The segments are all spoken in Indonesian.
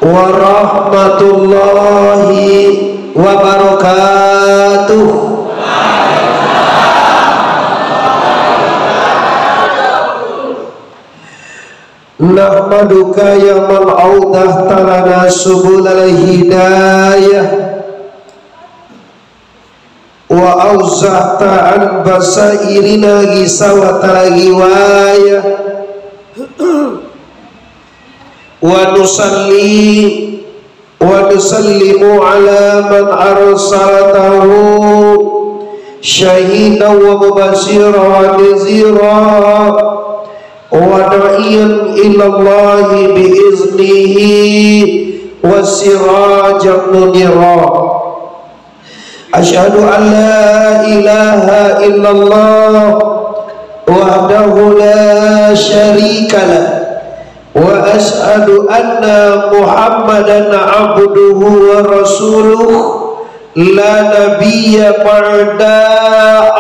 warahmatullahi wabarakatuh. Nahmaduka ya man audah talana subulal hidayah wa auzahta an basairina gisawata giwayah wa nusalli wa nusallimu ala man arsaltahu syahidan wa mubashira wa nazira wa da'iyan ilallahi biiznihi wa sirajan munira. Asyhadu an la ilaha illallah wahdahu la syarika lah wa asyhadu anna muhammadan abduhu wa rasuluh la nabiyya ba'da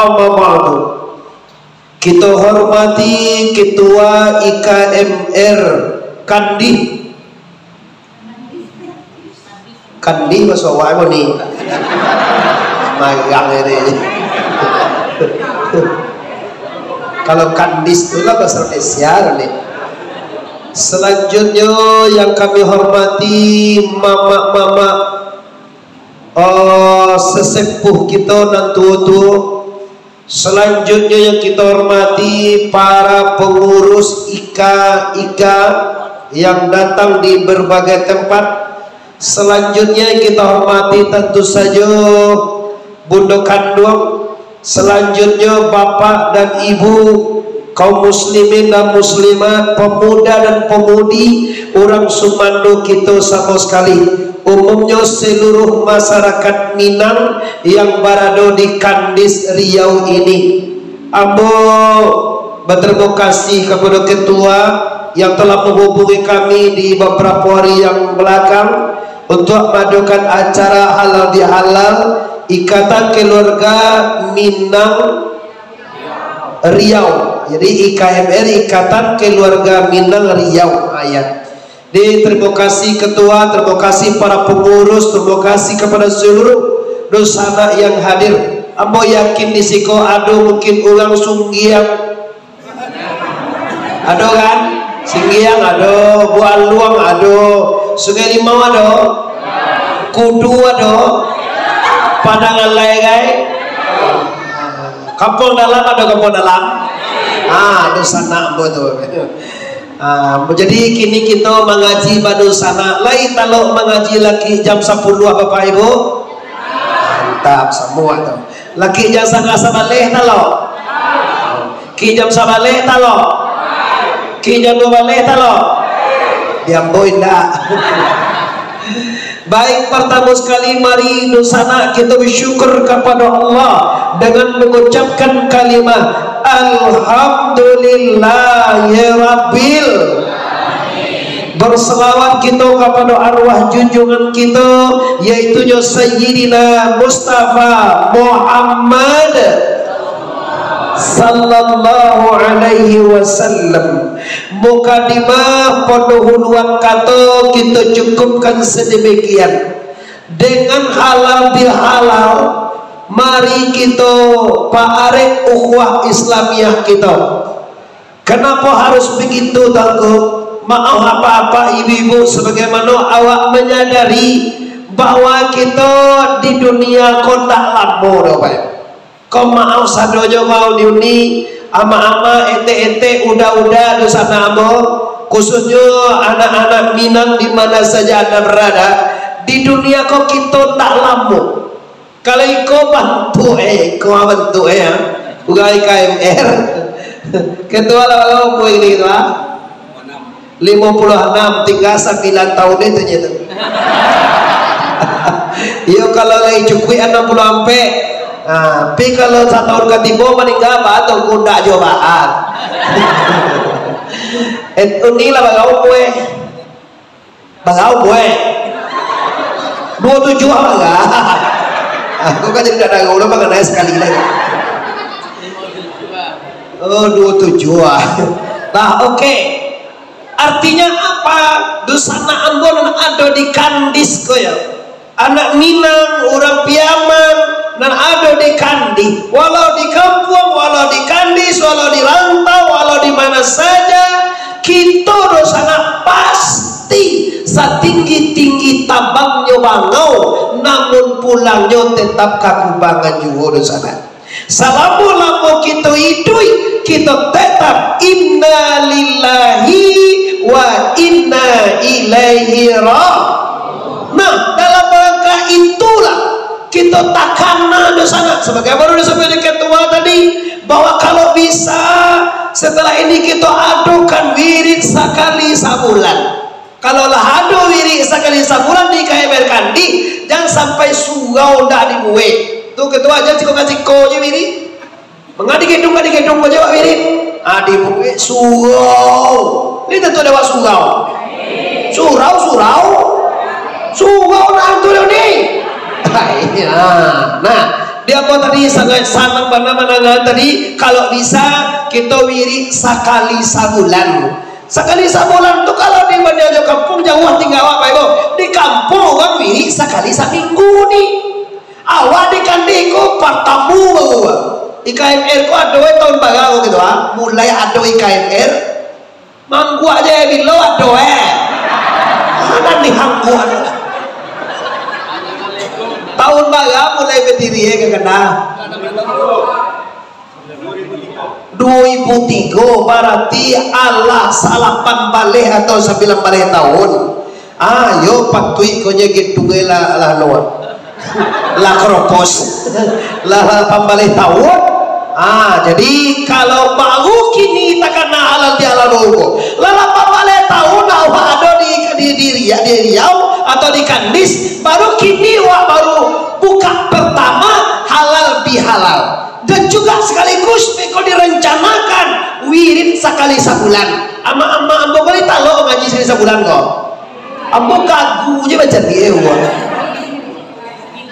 amma ba'du. Kita hormati Ketua IKMR Kandi bahasa Jawa nih magang ini. Kalau Kandis itu lah bahasa Indonesia nih. Selanjutnya yang kami hormati mama-mama sesepuh kita dan tua-tua. Selanjutnya yang kita hormati para pengurus IKA yang datang di berbagai tempat. Selanjutnya yang kita hormati tentu saja Bunda kandung. Selanjutnya bapak dan ibu, kaum muslimin dan muslimat, pemuda dan pemudi, orang Sumando kita sama sekali. Umumnya seluruh masyarakat Minang yang berada di Kandis Riau ini. Ambo berterima kasih kepada ketua yang telah menghubungi kami di beberapa hari yang belakang untuk mengadakan acara halal bihalal Ikatan Keluarga Minang Riau. Jadi IKMR Ikatan Keluarga Minang Riau ayat. Terima kasih ketua, terima kasih para pengurus, terima kasih kepada seluruh dosana yang hadir. Ambo yakin di siko ada mungkin ulang sunggiang, ada kan? Singgiang ada, Buah Luang ada, Sungai Limau ada, Kudu ada, Padangan Legai, Kampung Dalam ada, Kampung Dalam. Dosana ambo tuh. Jadi kini kita mengaji pada sana. Lain kalau mengaji lagi jam 10 Bapak Ibu. Mantap semua tuh. Lagi jam setengah sabaleh talo. Ki jam sabaleh talo. Ki jam 2 baleh talo. Diambo indah. Baik, pertama sekali mari dosana kita bersyukur kepada Allah dengan mengucapkan kalimat Alhamdulillahirabbil alamin. Berselawat kita kepada arwah junjungan kita yaitu Sayyidina Mustafa Muhammad sallallahu alaihi wasallam. Mukadimah pendahuluan kata kita cukupkan sedemikian. Dengan halal bihalal mari kita paarek ukhuwah Islamiyah kita. Kenapa harus begitu tangguh? Maaf apa-apa ibu-ibu, sebagaimana awak menyadari bahwa kita di dunia kondak labo doang. Kau maaf sadojo kau diuni ama-ama ente-ente udah dosana amo, khususnya anak-anak Minang di mana saja Anda berada di dunia kau kita tak lamo. Kalau kau bantu ya, bukan IKMR. Ketua lalu kau ini lah 56 tinggal 9 tahun itu nyata. Yo kalau lagi cukup 60 ampe. Tapi kalau 1 tahun ketiga meninggal atau kuda cobaan. Inilah bagau gue 27 enggak. Aku kan jadi ada ulang mengenai sekali lagi. Oh 27. Nah oke. Artinya apa? Dusana Ambon ada di kandis ko ya. Anak Minang, orang Piaman, dan ada di kandi. Walau di kampung, walau di kandis, walau di rantau, walau di mana saja, kita dosana pasti setinggi-tinggi tabangnya bangau, namun pulangnya tetap kakubangan juga dosana. Selama kita hidup, kita tetap inna lillahi wa inna ilaihi raji'un. Nah, dalam rangka itulah kita takana di sana. Sebagai baru disebut ketua tadi, bahwa kalau bisa setelah ini kita adukan wirid sekali sebulan. Kalau lah adu wirid sekali sebulan di KMR Kandi, jangan sampai surau ndak dibuwe. Tuh ketua aja cukup kasih konya wirid. Mengadi gedung aja wirid. Adi buwe surau. Ini tentu dewa surau. Surau. Surau nantu ni. Nah, dia apa tadi sangat sanang mana tadi kalau bisa kita wirid sekali sebulan. Sekali sebulan tu kalau di mana kampung jauh tinggal apa ibu? Di kampung orang wirid sekali seminggu ni. Awak di kandiku pertamu bawa. IKMR ku ada tahun baru gitu mulai ada IKMR. Manggu aja bilo ada mana di hanggu ada. Tahun baru mulai berdiri ya kena 2003 berarti Allah salah pambaleh atau 9 balik tahun. Ayo patui konya gitu lah luar lah keropos lah pambaleh tahun. Jadi kalau baru kini takkan halal di halal dulu lah pambaleh tahun awak ada di Riau atau di Kandis baru kini baru buka pertama halal bihalal dan juga sekaligus beko direncanakan wirid sekali sebulan ama boleh talo ngaji sekali sebulan kok ambo kagu aja baca dia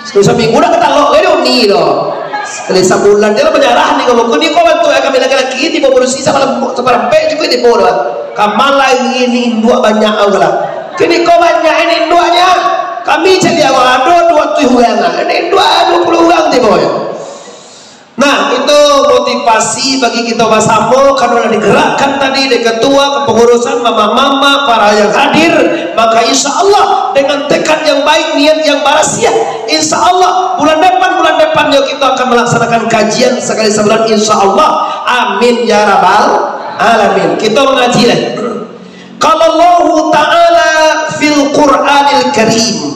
seminggu udah ketalo ini loh sekali sebulan dia penjara nih ngomong ini kok waktu kami laki-laki di bawah bersih sama rempe juga di bawah kamal lagi ini dua banyak lah kini kau banyak ini duanya kami jadi awal ada 20 orang ini 20 orang di bawah. Nah itu motivasi bagi kita bersama karena digerakkan tadi dari ketua kepengurusan mama-mama para yang hadir maka insya Allah dengan tekad yang baik niat yang barasia insya Allah bulan depan yuk kita akan melaksanakan kajian sekali sebulan insya Allah amin ya rabbal alamin. Kita mengaji lagi kalau Allah Ta'ala fil Qur'anil Karim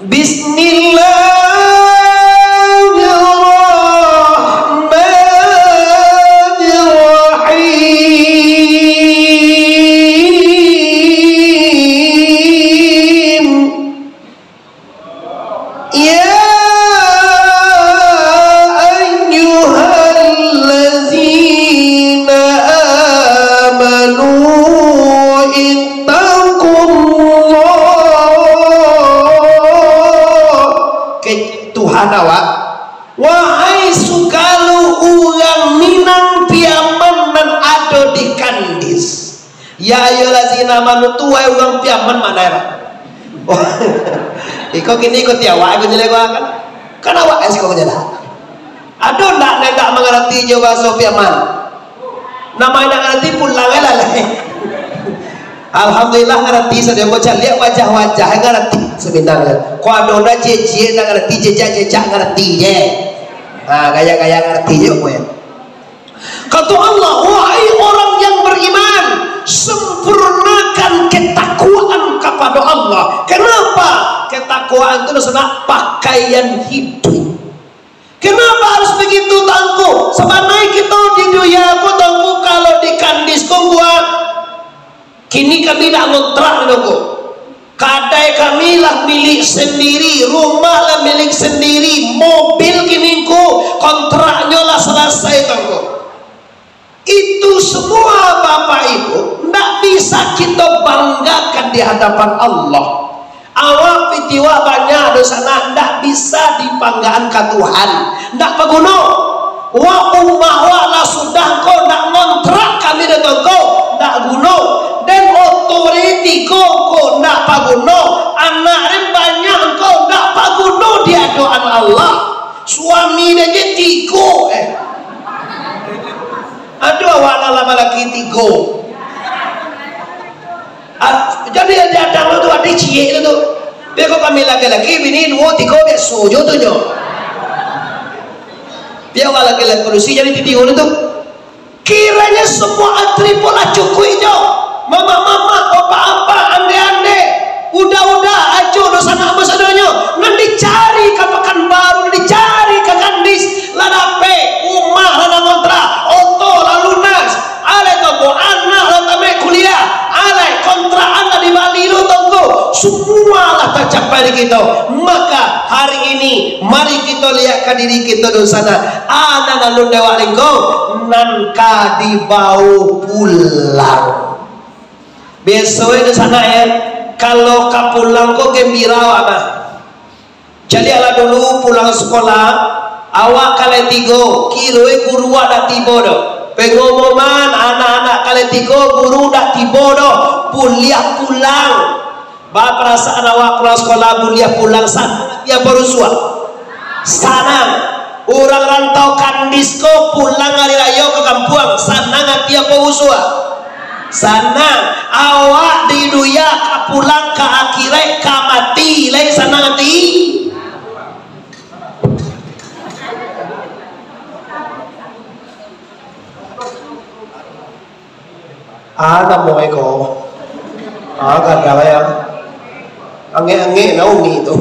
Bismillahirrahmanirrahim ya ayyuhallazina amanu Tuhan awak wahai sukalu urang Minang Piaman dan ada di Kandis ya ayyuhallazina amanu tuai urang Piaman mana ya iko kini ikut ya awak aku jelek kan awak es kau jelek ada ndak mengerti jauh bahasa Piaman nama ndak ngerti pulangnya lalai alhamdulillah ngerti sudah bocah lihat wajah-wajah ngerti sebenarnya kau ada orang jejak ngerti jejak ngerti je gaya-gaya ngerti je ya kata Allah wahai orang yang beriman sempurnakan ketakwaan kepada Allah. Kenapa? Ketakwaan itu adalah pakaian hidup. Kenapa harus begitu tangku? Sebenarnya kita di dunia aku tangku kalau di Kandis buat kini kami nak ngontrak nunggu. Kadai kami lah milik sendiri, rumah lah milik sendiri, mobil kini ku kontraknya lah selesai tangku. Itu semua Bapak Ibu tidak bisa kita banggakan di hadapan Allah. Awak pitiwa banyak dosa tidak bisa dibanggakan ke Tuhan. Tidak berguna. Wa ummah wala sudah kau tidak ngontrak kami dengan kau tidak suami dia je tigo aduh awak lama lagi tigo jadi dia datang tu ada cie tu dia kok kami laki-laki bini dua tigo dia sojo tu nyo dia awak laki-laki kursi jadi tigo itu kiranya semua atribut lah cukup nyo mama-mama, opa-opa, ande-ande udah ajo dosa nak bersadonyo nanti cari ke Pekanbaru nanti cari ke Kandis ladape umah lada kontra oto lalu nas alai toko anak latame kuliah alai kontra anak di Bali lu tunggu semua lah tercapai di kita maka hari ini mari kita lihat ke diri kita di sana anak lalu dewa lingkong nanka dibau pulang besok di sana kalau kapulang kok gembira awak jadi ala dulu pulang sekolah awak kali tigo kiroi guru ada tibo do pengomongan anak-anak kali tigo guru dak tibo do kuliah pulang bah perasaan awak pulang sekolah kuliah pulang sana dia baru sana orang rantau Kandisko pulang hari raya ke kampung sana dia baru sana awak di dunia pulang ke akhirat ke mati lain sana nanti ada mau eko agak ada ya ange-ange naungi itu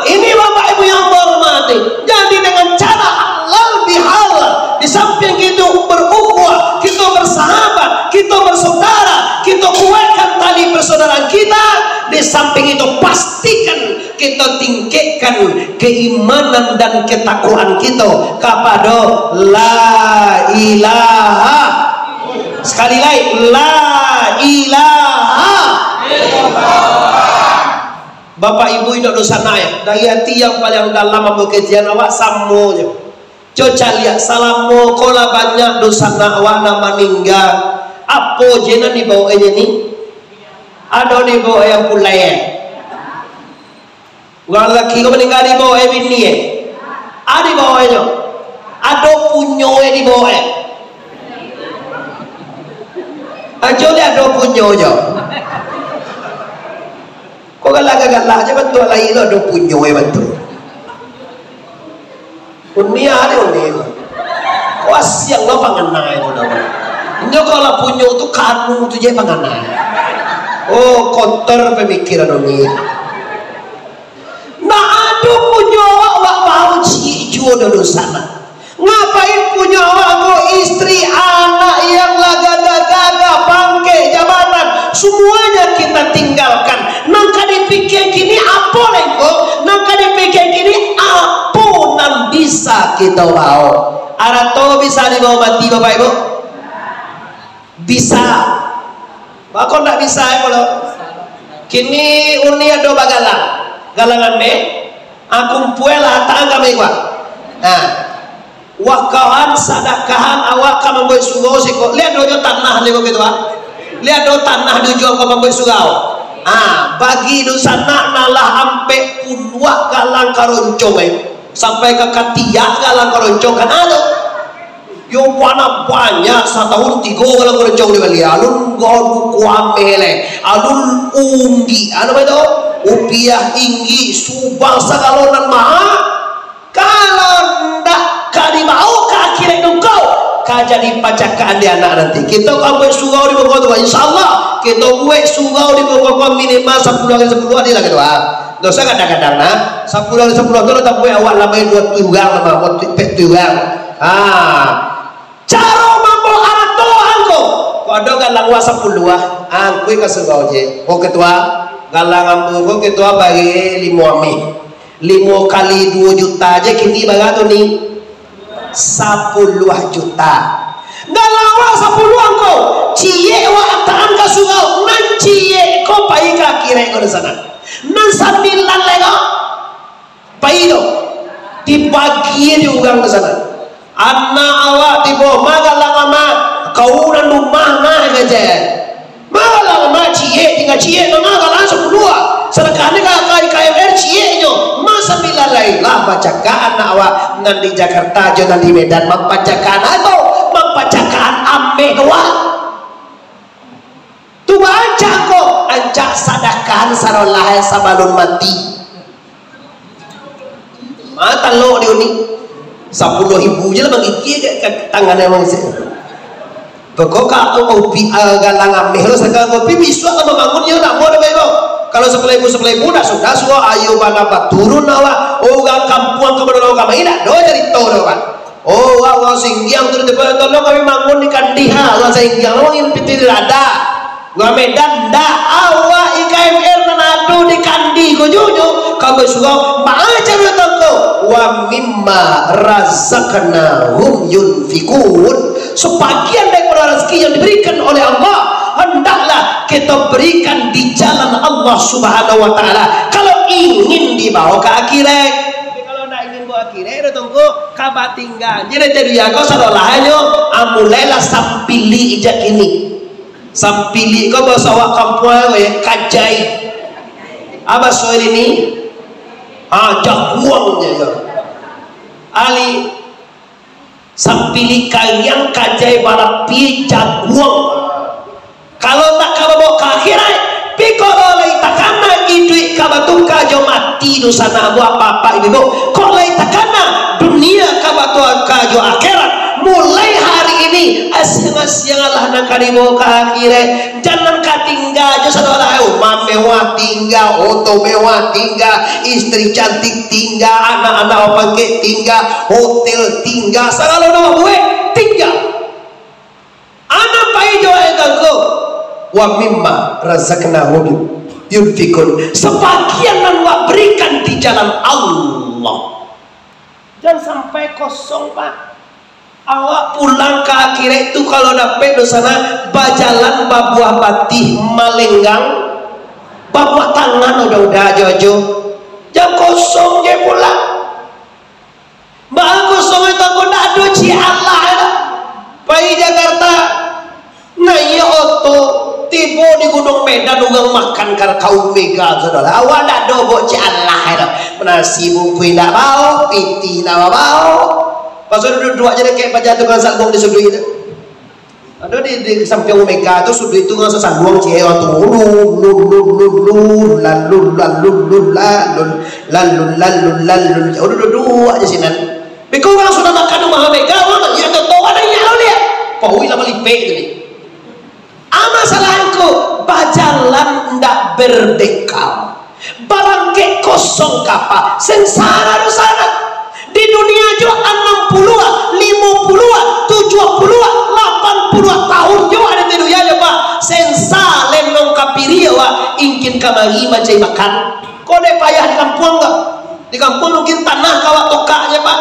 ini bapak ibu yang hormati jadi dengan cara halal bihalal di samping kita berukhuwah kita bersahabat kita bersaudara kita kuatkan tali persaudaraan kita di samping itu pastikan kita tingkatkan keimanan dan ketakwaan kita kepada la ilaha sekali lagi la ilaha Bapak Ibu ini dosa naik dari hati yang paling dalam membekerjaan awak samunya coba lihat salamu kola banyak dosa awak nama meninggal apa jenis di bawah ini ada di bawah yang pulai orang lelaki kau meninggal di bawah ini ada di bawahnya ada punyo di bawah aja lihat ada punyonya kok galak-galak aja betul lagi lo ada punyo betul unia ada unia kok asyik lo panganai itu ini kalau punyo itu kanu itu je panganai oh kotor pemikiran unia nah ada punyo awak mau cicu dulu sana ngapain punya awak istri anak yang laga-laga bangke jabatan semuanya kita tinggalkan nangka dipikir gini apa lengko nangka dipikir gini apa nan bisa kita bawa arato bisa dibawa mati bapak ibu bisa bakal tak bisa ya kalau kini uni ada bagalang galangan me aku puela tangga mewah nah wakahan sadakahan awak kamu boleh sugau siko lihat dojo tanah lego gitu lihat do tanah dojo kamu boleh sugau bagi do sana nalah ampe puluh galang karoncong sampai ke katiak galang karoncong kan ada yo wana banyak setahun 3 galang karoncong di Bali alun godu kuamele alun unggi apa itu upiah inggi subang sagalonan maha kalau ndak kali mau ke akhirat engkau kau jadi pacakan di anak nanti kita kau buat surau di bawah tu insyaallah kita buat surau di bawah minimal 10 kali 10 hari lagi tu dosa kadang-kadang nah 10 kali 10 tu tak buat awak lambai 2 turang nama buat pet turang cara mampu arato angko kau ada galang wa 10 angku ke surau je kau ketua galang ambu kau ketua bagi 5 ami 5 kali 2 juta aja kini baga tu ni 10 juta galawa 10 angko cie wa taan ka surau nan cie ko pai ka kire ko sana nan 9 lego pai do dibagi di ugang ke sana anak awak tibo magalang ama kau nan rumah nah gaje magalang ama cie tinggal cie magalang 10 sedekahnya kakak bacakan awak nan di Jakarta jo nan di Medan membacakan atau membacakan ameh awak tu baca kok ancak sadakan sarolah sabalun mati mata lo di uni 10.000 je lah bagi ke tangan emang sih pokok aku kopi galang ameh lo sekarang kopi bisa kan membangunnya nak mau apa kalau 10.000 dah sudah suah ayo bana turun awak orang kampung kepada orang kami tidak do jadi tol kan oh awak singgiang tu depan tolong kami bangun di Kandiha awak singgiang awak ingin piti ada gua Medan dah awak IKMR nanadu di Kandi ko juju kami suah maajar tangko wa mimma razaqnahum yunfikun sebagian daripada rezeki yang diberikan oleh Allah hendaklah kita berikan di jalan Allah Subhanahu wa taala kalau ingin dibawa ke akhirat. Tapi kalau tidak ingin bawa akhirat tunggu kabar tinggal jadi dia kau sadolahnya amulailah sampili ijak ini sampili kau bahasa awak kampung ya kajai apa soal ini jaguangnya ya ali sampili kalian kajai barapi jaguang kalau tak kamu bawa ke akhirat pikolo lai takana idui kabatuka jo mati do sana buat apa ibu kok lai takana dunia kabatuka jo akhirat mulai hari ini asyang-asyang Allah nak karibo ke akhirat jangan katinggal jo saudara rumah mewah tinggal auto mewah tinggal istri cantik tinggal anak-anak pakai tinggal hotel tinggal segala nama buat tinggal anak pai jo engkau wa mimma razaqnahum yunfikun sebagian yang wa berikan di jalan Allah jangan sampai kosong pak awak pulang ke akhirat itu kalau dapat dosana bajalan babuah batih malenggang babuah tangan udah jojo jangan kosong je pulang mbak kosong itu aku nak doci Allah ada pai Jakarta nah iya oto tiba di Gunung Medan ugang makan karena kaum mega saudara awak nak dobok Allah ada nasi bungkui nak bau piti nak bau pasal duduk aja kayak baca tukang sandung di sudut itu ada di samping mega tu sudut itu nggak sandung cewek waktu lalu udah duduk aja sini biko orang sudah makan rumah mega orang ya tahu ada yang lalu lihat pahui lama lipek tu ni masalahku bajalan ndak berbekal barangke kosong kapal sengsara di sana di dunia juga 60-an 50-an 70-an 80-an tahun juga ada di dunia pak sensa lenong kapiria wa ingin kamari macam makan kau deh payah di kampung enggak di kampung mungkin tanah kawat tokaknya pak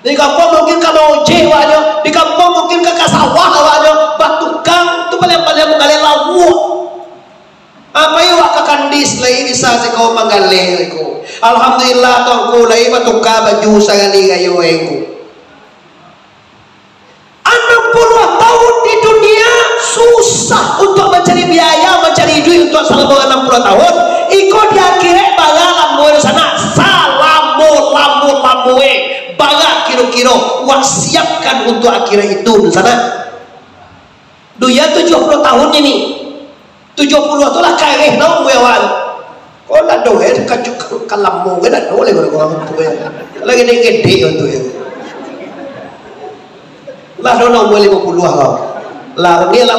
di kampung mungkin kalau jewanya di kampung mungkin ke sawah awaknya batukang tu paling-paling mengalir lawu apa yang wak kekandis lagi bisa kau mengalir aku alhamdulillah tuanku lagi batukang baju sekali kayu aku 60 tahun di dunia susah untuk mencari biaya mencari duit untuk selama 60 tahun ikut di akhirat bagalah mau sana salamu baga kira-kira wak siapkan untuk akhirat itu di sana dunia 70 tahun ini 70 itulah kaireh nau mewan kau nak doa kajuk kalamu kan nak doa lagi lagi gede untuk itu lah doa 50 lah ni lah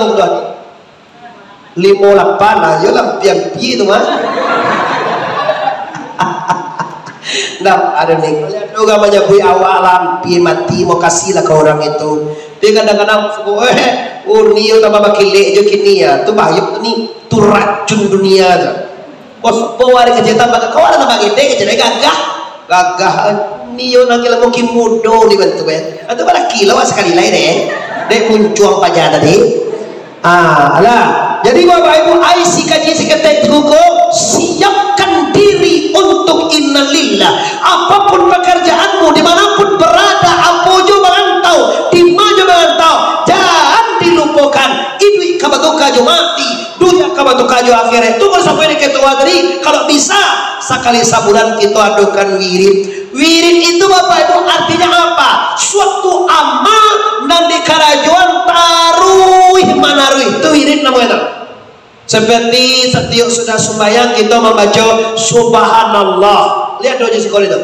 58 aja lah pian-pian tu mah nah ada nih juga banyak bui awal lampi mati mau kasih lah ke orang itu dia kadang-kadang niu tambah bakile je kini ya tu bayuk tu ni tu racun dunia tu bos bawa ada kerja tambah kau ada tambah gede kerja gagah niu nak kira mungkin mudo dibantu ya atau pada kilo sekali lain deh kuncuang pajak tadi alah jadi bapak ibu aisi kaji seketek hukum siapkan diri untuk innalillah apapun pekerjaanmu dimanapun berada apojo merantau dimana merantau jangan dilupakan idui kabatuka jo mati dunia kabatuka untuk kaju akhirat itu sampai di ketua tadi. Kalau bisa sekali sebulan kita adukan wirid. Wirid itu Bapak Ibu artinya apa? Suatu amal dan di karajuan taruh manaruh itu wirid namanya. Seperti setiap sudah sembahyang kita membaca subhanallah. Lihat doa sekolah itu.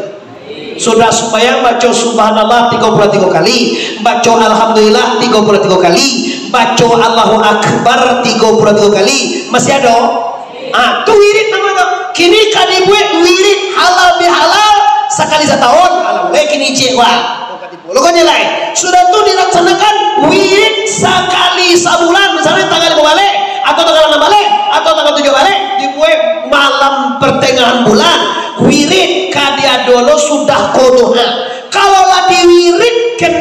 Sudah sembahyang baca subhanallah 33 kali, baca alhamdulillah 33 kali, baca Allahu akbar 33 kali. Masih ada? Ah, itu wirid namanya. Kini kan dibuat wirid halal bihalal sekali setahun. Alhamdulillah kini cewa. Lo kan nilai. Sudah tuh dilaksanakan wirid sekali sebulan, misalnya tanggal 5 balik atau tanggal 6 balik atau tanggal 7 balik, dibuat malam pertengahan bulan. Wirid kadia dulu sudah kodoha. Kalaulah diwiridkan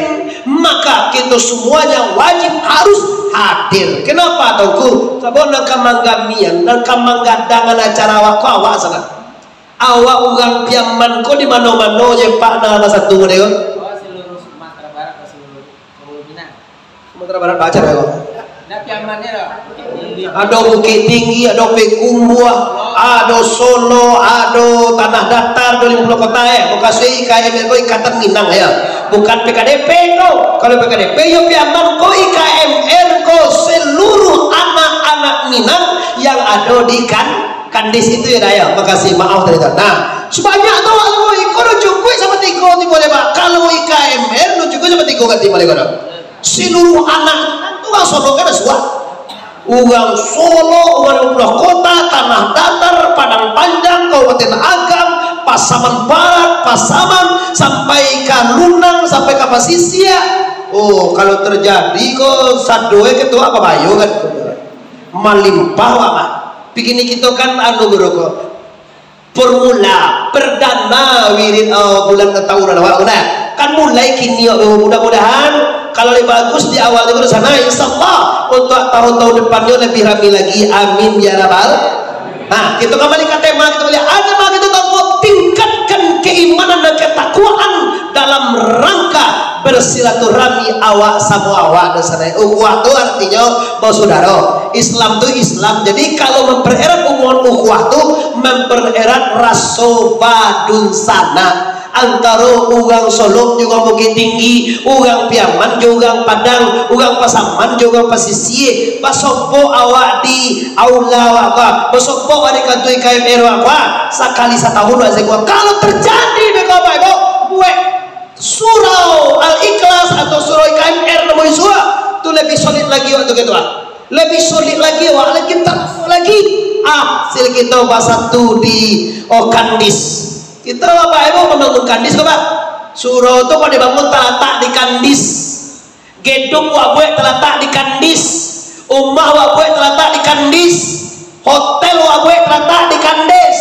maka kita semuanya wajib harus hadir. Kenapa tauku? Sabon nak kamanggamian dan kamanggadangan acara awak sangat. Awak ugang piaman ko di mano-mano je pak na satu deh. Seluruh Sumatera Barat ke seluruh Minang. Sumatera Barat baca deh. Nah piamannya loh. Ada Bukit Tinggi, ada Pekumbuah, ada Solo, ada Tanah Datar, 20 kota ya. Bekasi IKMR ko Ikatan Minang ya. Bukan PKDP no. Kalau PKDP ya piaman ko IKMR ko seluruh anak-anak Minang yang ada di Kandis itu ya daya. Makasih maaf tadi. Nah, sebanyak tuh kalau ikut cukup sama tiga ti boleh Pak. Kalau IKMR lu cukup sama tiga ganti boleh kan. Seluruh anak tuh Solo kan semua. Ugang Solo, ugang kota, Tanah Datar, Padang Panjang, Kabupaten Agam, Pasaman Barat, Pasaman, sampai ke Lunang, sampai ke Pasisia. Oh, kalau terjadi kok sadoe ketua apa bayo kan? Malimpah apa? Begini kita kan anu beroko. Formula perdana wirid bulan ketahunan awak kan mulai kini mudah-mudahan kalau lebih bagus di awal itu sana insyaallah untuk tahun-tahun depannya lebih ramai lagi, amin ya rabbal. Nah kita kembali ke tema kita lihat agama kita tahu tingkatkan keimanan dan ketakwaan dalam rangka bersilaturahmi awak sama awak dan sana. Ukhuwah itu artinya bahwa saudara Islam itu Islam. Jadi kalau mempererat hubungan ukhuwah itu mempererat rasobadun sana antara ugang Solo juga Bukit Tinggi, ugang Piaman juga Padang, ugang Pasaman juga Pasisir, pasopo awak di aula awak, pasopo awak di kantor IKMR awak sekali setahun aja gua. Kalau terjadi Bapak Ibu, buat surau Al-Ikhlas atau surau IKMR nomor surah itu lebih solid lagi waktu gitu lebih solid lagi wak lagi terus lagi hasil kita bahasa tu di Kandis. Kita Bapak Ibu membangun Kandis kok Pak. Surau itu kalau dibangun terletak di Kandis. Gedung wabwe terletak di Kandis. Rumah wabwe terletak di Kandis. Hotel wabwe terletak di Kandis.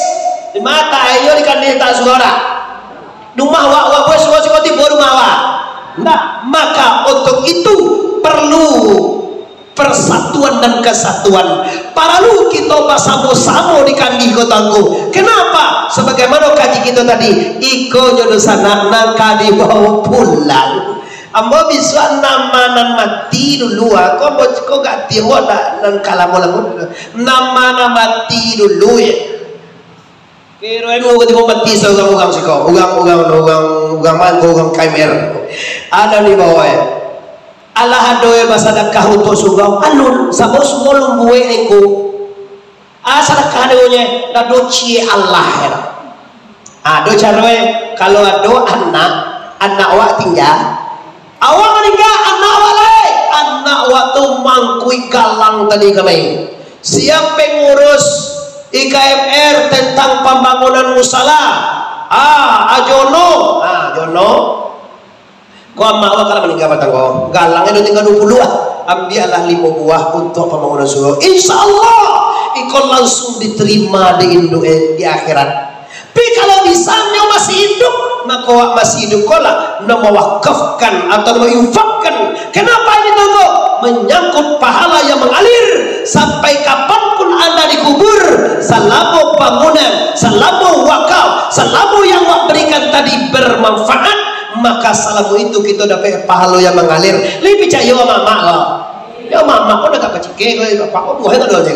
Di mata ayo di Kandis tak suara. Rumah wabwe suka-suka tiba rumah wak. Nah, maka untuk itu perlu persatuan dan kesatuan. Paralu kita bersama-sama di Kandi Kotangku. Kenapa? Sebagaimana kaji kita tadi, iko jodoh sana nangka dibawa pulang. Ambo bisa nama nan mati dulu. Kau gak timbul nan kalamu nama mati dulu ya. Kira ini mau mati ugang siko, ugang man, ugang KMR. Ada di bawah ya. Allah doe basada kahuto sugau alun sabo sumolum buwe eko asal kadonya dado cie Allah ya. Do caroe kalau ado anak awak tinggal awak meninggal anak awak lain anak waktu mangkui galang tadi kami siap pengurus IKMR tentang pembangunan musala Jono kau mau kalau meninggal batang kau galangnya udah tinggal 20 ambillah 5 buah untuk pembangunan surau. Insya Allah ikut langsung diterima di akhirat. Tapi kalau misalnya masih hidup maka masih hidup kola mewakafkan atau menginfakkan. Kenapa ini tunggu? Menyangkut pahala yang mengalir sampai kapanpun anda dikubur selama bangunan, selama wakaf, selama yang wak berikan tadi bermanfaat, maka salamu itu kita dapat pahala yang mengalir. Lebih percaya mama lah. Ya mama kau dah tak percaya kau pak kau bukan ada aja.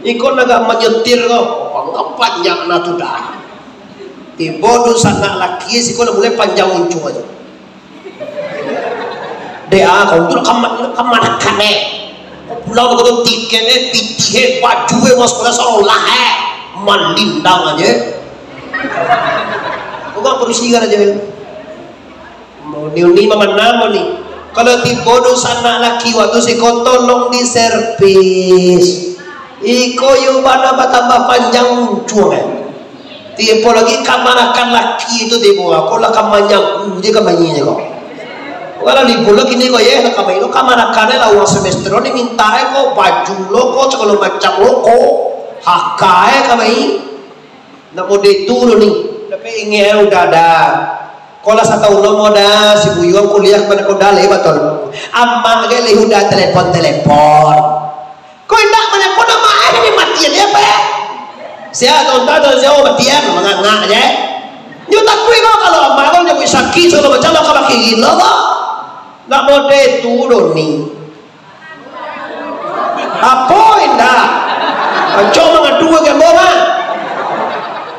Ikon agak menyetir kau. Panjang na tu dah. Tiba dosa nak laki si kau mulai panjang uncung aja. Dia kau tu kemana kane? Pulau begitu tiket piti baju mas sekolah seolah malindang aja. Bukan polisi kan aja. Mau ni mana mau ni? Kalau tiba dosa nak laki waktu si kau tolong di servis. Iko yung bana batambah panjang uncung tiap lagi kamanakan laki itu tiba aku lah kamanya dia kamanya kok kalau libu lagi ni kok ya kamay lo kamanakan lah uang semester ni minta kok baju lo kok segala macam lo kok hakai kamay nak mau dituru nih tapi ingin udah ada kalau 1 tahun lo mau dah si buyuang kuliah kepada kau dah lebat betul amma ke lehu dah telepon kau hendak menelpon nama ada ni matian dia apa ya? Saya tahu saya matian menganga aja. Nyu tak kui kau kalau amal kau jadi sakit kalau macam kau pakai gila kau. Nak mode turun ni. Apa hendak? Kau mengadua ke mana?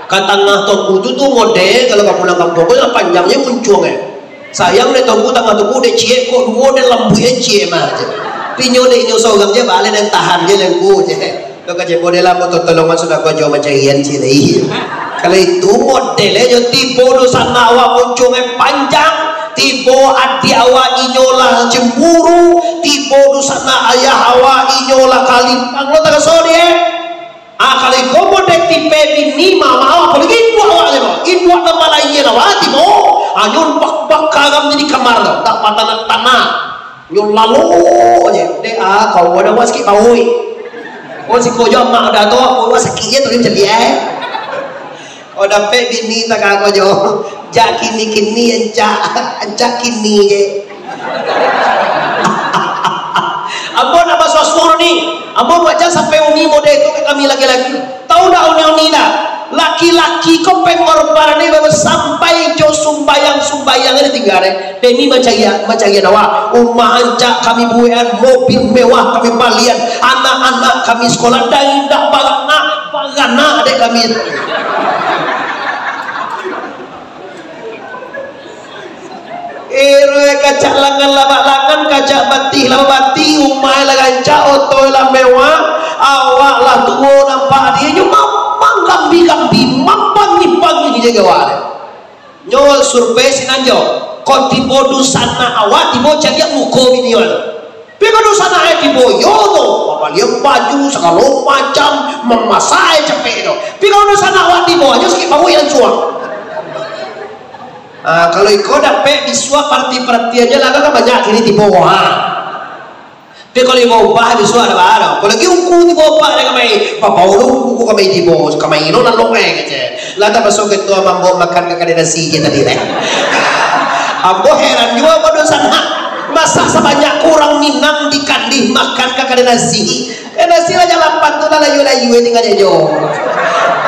Katangah tongku tu mode kalau kau pulang kampung kau panjangnya muncul Sayang ni tongku tangah tongku dia cie kau dua dia lampu dia cie macam. Pinyo ni inyo sorang je balik dan tahan je lengku je. Kau kerja model apa tu tolongan sudah kau jauh macam ian cili. Kalau itu modelnya je tiba dosa nawa muncul panjang, tiba hati awak inyolah cemburu, tiba dosa na ayah awak inyolah kalimpang lo tak sorry kalau kau model tipe bini mama awak boleh ibu awak je lo, ibu nama lain awak tiba, anyon bak kagam jadi kamar lo, tak patah tanah. Yung lalu aja, deh kau ada was kita oi, si kau jom mak dah tu, kau was sakitnya tu dia ceria. Kau dapat bini tak kau jom, jak kini ancak kini je. Ambo nak bahas suara ni, ambo macam sampai uni mode itu kami lagi-lagi. Tahu dah uni dah. Laki-laki kau pengorbanan ni sampai jauh sumbayang ini tinggal demi macam ya nawa rumah ancak kami buat mobil mewah kami balian anak-anak kami sekolah dan indah bagana adik kami kacak langan kacak bati rumah lah ancak otoy lah mewah awak lah tua nampak dia cuma gambi mampangi jaga wale nyol survei sinanjo kau tibo dusana awak tibo jadi muko bini wale tapi dusana ayat tibo yono apa liam baju segala macam memasai capek itu tapi dusana awak tibo aja sikit bawa yang suang kalau ikut dapat biswa parti aja lah kan banyak ini tibo tapi kalau ibu bapak bisu ada baru. Kalau lagi uku di bapak dia kami, bapak orang uku kami di bos, kami ino nak lomeng aja. Lata masuk itu mambo makan kakak nasi kita di leh. Ambo heran juga pada sana. Masa sebanyak kurang minang dikandih makan kakak nasi. Nasi aja lampan tu dah layu tinggal jo.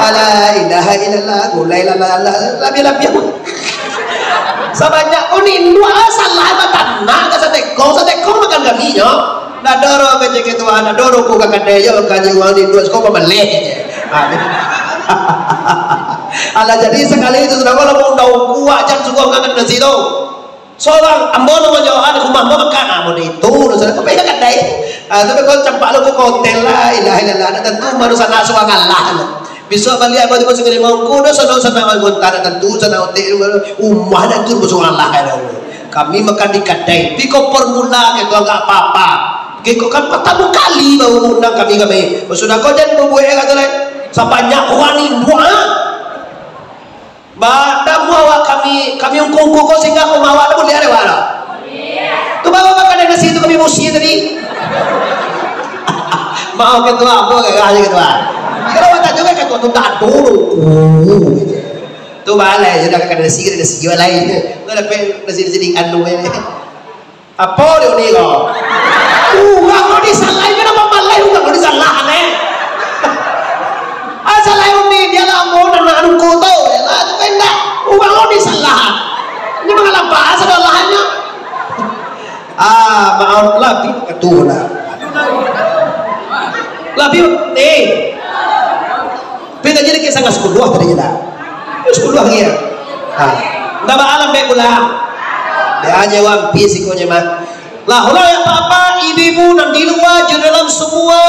Ala ilaha illallah, gulai labi. Sebanyak kuning dua salah batana satekong makan kami yo. Nadoro kerja ketua, nadoro ku kakak deyo kaji uang di dua sekolah meleh. Ala jadi sekali itu sudah kalau mau tahu kuat jam suka kakak nasi tu. Seorang ambo nama jawab aku mampu makan ambo itu, sudah kau pegang kakak deyo. Tapi kau campak lu kau hotel lah, ilah. Tentu manusia nak suka ngalah. Besok balik apa tu segera mau kuda sana mau gontar tentu sana hotel rumah dan tu bersuara ngalah. Kami makan di kedai, tapi kau permula ke kau enggak apa-apa. Kau kan pertama kali baru undang kami. Sudah kau jangan berbuat kata lain. Sebanyak wani dua. Badan bawa kami ungkung kau sehingga kau mawa boleh ada wala. Tu bawa makan nasi tu kami musi tadi. Mau ketua apa kagak ketua. Kalau tak juga ketua tu tak dulu. Tu balai sudah kakak nasi jual lain. Tu dapat nasi anu ni. Apa dia ni kau? Kau disalahin kenapa malai? Kau disalahan asalahin ni dia lah mau dan anu kau tu. Lah tu enggak. Kau disalahan. Ini mengalah bahasa salahnya. Maaf lah ketua lah. Lebih lagi sangat sepuluh tadi dah. Sepuluh lagi ya. Dah alam baik ulang. Dia aja wampi sikonya mah. Lah ya Bapak, Ibu dan di luar di dalam semua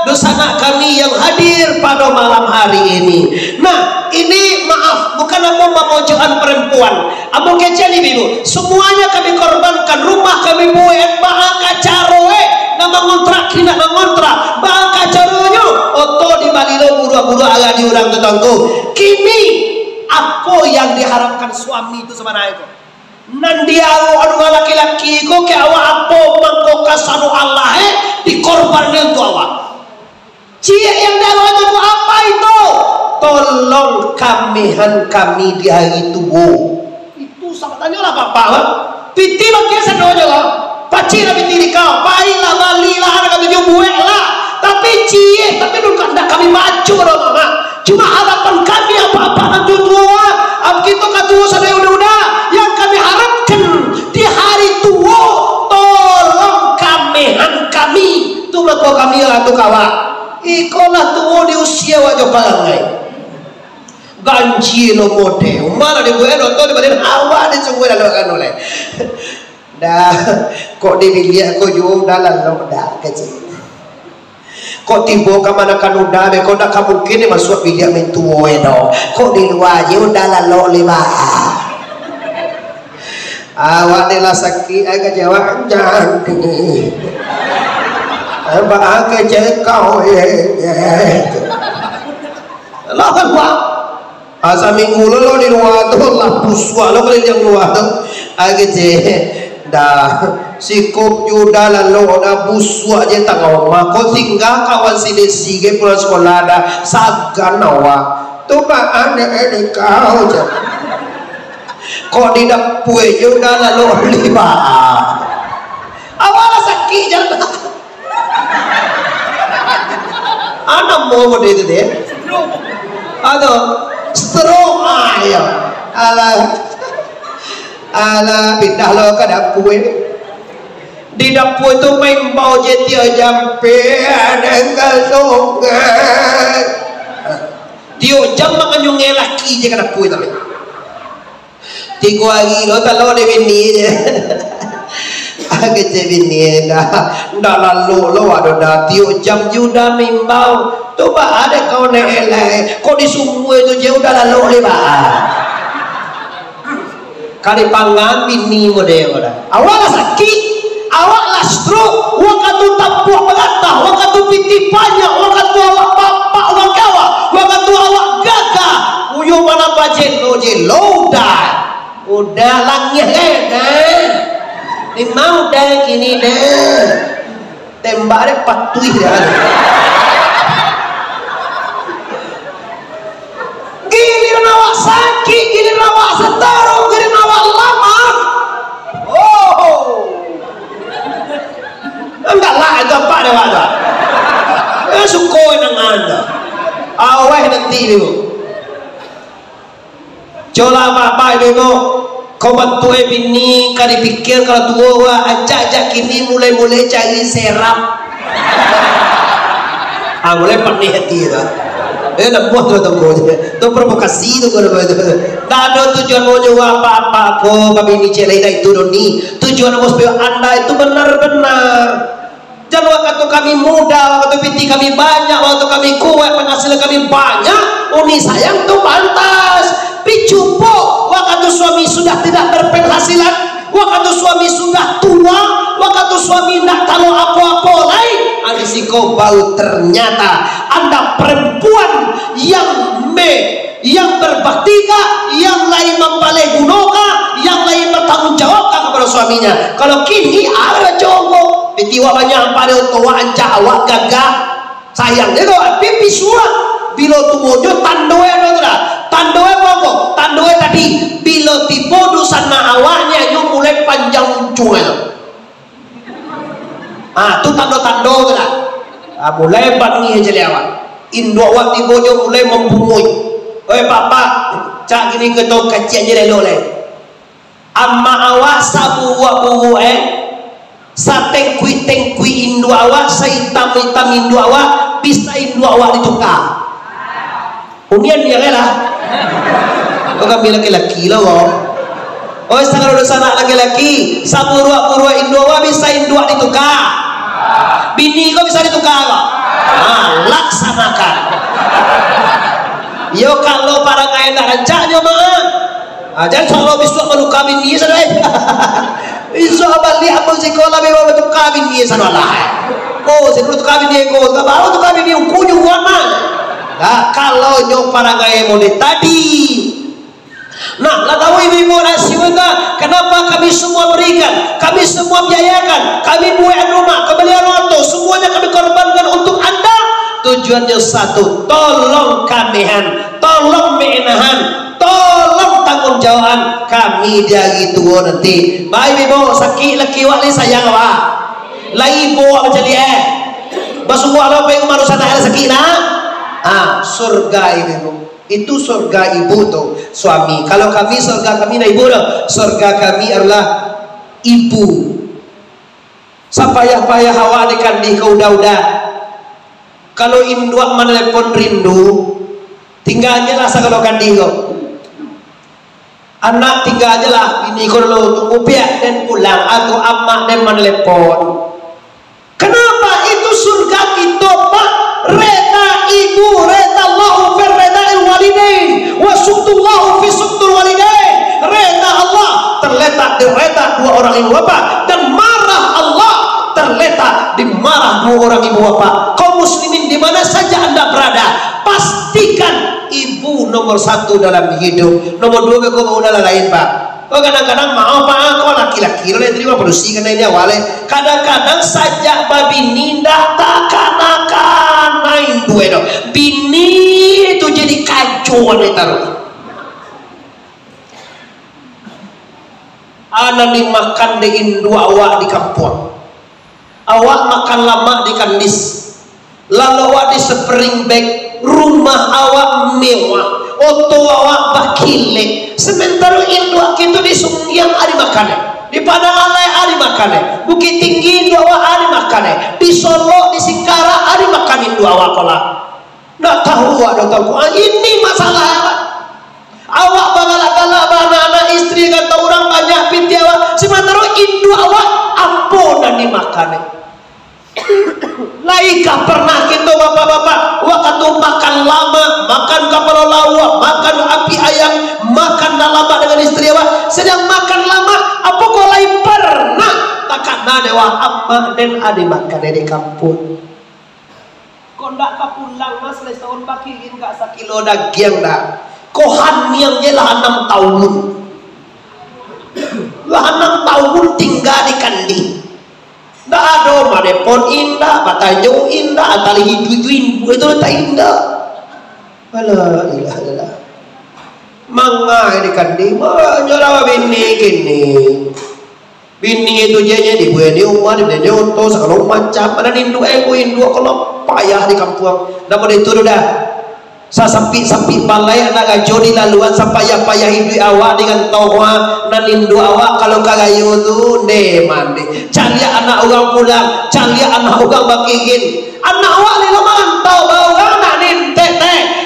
dosa kami yang hadir pada malam hari ini. Nah, ini maaf, bukan aku memojokkan perempuan. Amo kecil Ibu, semuanya kami korbankan. Rumah kami buat bahaka caroe, nama ngontrak kina ngontrak, bahaka caronya. Oto di balilo buru-buru agak diurang tetanggu. Kini apa yang diharapkan suami itu sebenarnya itu? Nanti awak laki-laki ko ke awak apa mangko kasanu Allah dikorbankan untuk awak. Cie yang dalam itu apa itu? Tolong kami di hari tua. Itu sahabatnya lah Bapak. Piti bagian sadonya lah. Pacira piti kau. Baiklah balilah anak tujuh buek lah. Tapi cie, tapi bukan kami maju Mama. Cuma harapan kami apa-apa nanti tua. Begitu kata saya udah. Yang kami harapkan di hari tua, tolong kami tu mako kami lah tu kawan. Ikolah tua di usia wajah palangai. Ganji lo mode, mana di buat nonton di badan awak di semua dalam kan oleh. Dah, kok dibiliak kok juga dalam dah kecil. Kok tiba ke mana kan udah be kok dak mungkin masuk biliak mentua do. Kok di luar je udah lalu lima. Awak adalah sakit agak jawab jangan. Abang agak cekau Allah Akbar. Asa minggu lo di luar tu lah puswa lo kali yang luar tu agak je dah sikop juda lalu dah buswa je tangau mak kau tinggal kawan sini sige pulang sekolah dah sagan awak tu pak ada kau je kau tidak puai juda lalu lima awak sakit je anak mau itu deh ada stroke ayam ala pindah lo ke dapur di dapur tu main bau jetia jampe dengan sungai dia jam makan nyungai laki je ke dapur tu 3 hari lo kalau dia bini je agak je bini dah lalu lo ada dia jam juda main bau tu bah ada kau nelai kau di semua itu je udah lalu lebar kali pangan bini model awak sakit awak lah stroke waktu tapuak beratah waktu piti banyak waktu awak bapak awak kawa waktu awak gagah uyu mana bajelo jelo udah langit lima udah gini dah tembak dia patuih dah giliran awak sakit giliran awak setarung giliran awak lama enggak lah gampang dia ada sukoi nang anda awak nanti dulu coba apa dulu kau bantu bini kali pikir kalau tua ajak kini mulai cari serap mulai pandai hati dah nak buat tu provokasi tu kalau begitu tak ada tujuan mau jawab apa-apa kau kami ini celai dah itu doni tujuan mau supaya anda itu benar-benar jangan waktu kami muda waktu piti kami banyak waktu kami kuat penghasilan kami banyak uni sayang tu pantas picupo waktu suami sudah tidak berpenghasilan waktu suami sudah tua waktu suami tidak tahu apa-apa lain risiko bau ternyata anda perempuan yang berbakti yang lain membalai gunoka yang lain bertanggung jawab kepada suaminya kalau kini ada jomblo petiwa banyak pada tua anca awak gagah sayang dia doa pipi surat bila tumojo tandoe tandoe pokok tandoe tadi bila tipe dosana awaknya yang mulai panjang muncul tu tando-tando lah mulai bangi aja lewat indo awak tibojo mulai membungui oi papa cak gini ketok kecil aja lelo le amma awak sabu bubu satengkui indo awak saitam indo awak bisa indo awak ditukar Ungian dia lah. Oh kami laki-laki lah kok. Oh setengah udah sana laki-laki. Sapurua indua bisa indua ditukar. Bini kok bisa ditukar kok. Nah, laksanakan. Yo kalau para kaya nak rancaknya mah. Jangan kalau besok malu kawin dia sana. Besok balik apa sekolah memang untuk kawin dia sana lah. Oh sebelum untuk kawin dia kau, baru untuk kawin dia kunyu mana? Nah kalau nyok para kaya mau tadi. Nah, lah tahu ibu-ibu rasional, kenapa kami semua berikan, kami semua biayakan, kami buat rumah, kebelian auto, semuanya kami korbankan untuk Anda. Tujuannya satu, tolong kamihan, tolong menahan, tolong tanggung jawaban kami dia gitu nanti. Baik ibu, sakit laki wali sayang apa? Lah ibu apa jadi Basuh apa yang marusan ada sakit nah? Surga ibu. Itu surga ibu tuh suami. Kalau kami surga kami nah ibu loh. Surga kami adalah ibu. Sapayah-payah hawa dikandi ke udah-udah. Kalau induk menelepon rindu, tinggal aja lah kalau kandi kok. Anak tinggal aja lah. Ini kalau tunggu pihak dan pulang atau amak dan menelepon. Kenapa itu surga kita pak? Reda ibu, reda Allahu fir reda'il walidain wa suktullahu fi suktul walidain. Reda Allah terletak di reda dua orang ibu bapa, dan marah Allah terletak di marah dua orang ibu bapa. Kaum muslimin di mana saja Anda berada, pastikan ibu nomor satu dalam hidup. Nomor dua kau udah lain pak. Oh kadang-kadang mau pak kau laki-laki lo terima produksi karena ini awalnya. Kadang-kadang saja babi ninda takkan main dua bini itu jadi kacau nih taruh. Anak dimakan di Indo awak di kampung. Awak makan lama di kandis. Lalu awak di spring bag. Rumah awak mewah. Oto awak bakile. Sementara Indo kita di Sunggiang ada makannya. Di Padang Alai ada makannya. Bukit Tinggi Indo awak ada makannya. Di Solo di Singkara ada makan Indo awak kolak. Nggak tahu awak tahu. Ini masalah awak. Awak bangala-gala anak-anak istri kata orang banyak binti awak. Sementara Indo awak apa dan dimakannya. Laika pernah kita bapak-bapak waktu makan lama, makan kapal lawa, makan api ayam, makan lama dengan istri awak. Sedang makan lama, apa kau lain pernah takkan nadewa apa dan adi makan di kampung. Kau ndak kapulang mas setahun bakiin gak sekilo daging dah. Kau hanyang je lah 6 tahun. Lah 6 tahun tinggal di kandi. Nggak ada madepon indah, batanyo indah, antali hidup itu tak indah. Alah, ilah. Manga ini kandi, menyolah bini kini. Bini itu jadinya dibuat di rumah, dibuat di untung, segala macam. Ada induk kalau payah di kampung. Namun itu dah. Sapi balai anak gajo di laluan sapayah-payah hidup awak dengan toha nan indu awak kalau kagayo tu de mandi cari anak orang pulang, cari anak orang bakigin. Anak awak ni mantau bau anak ninte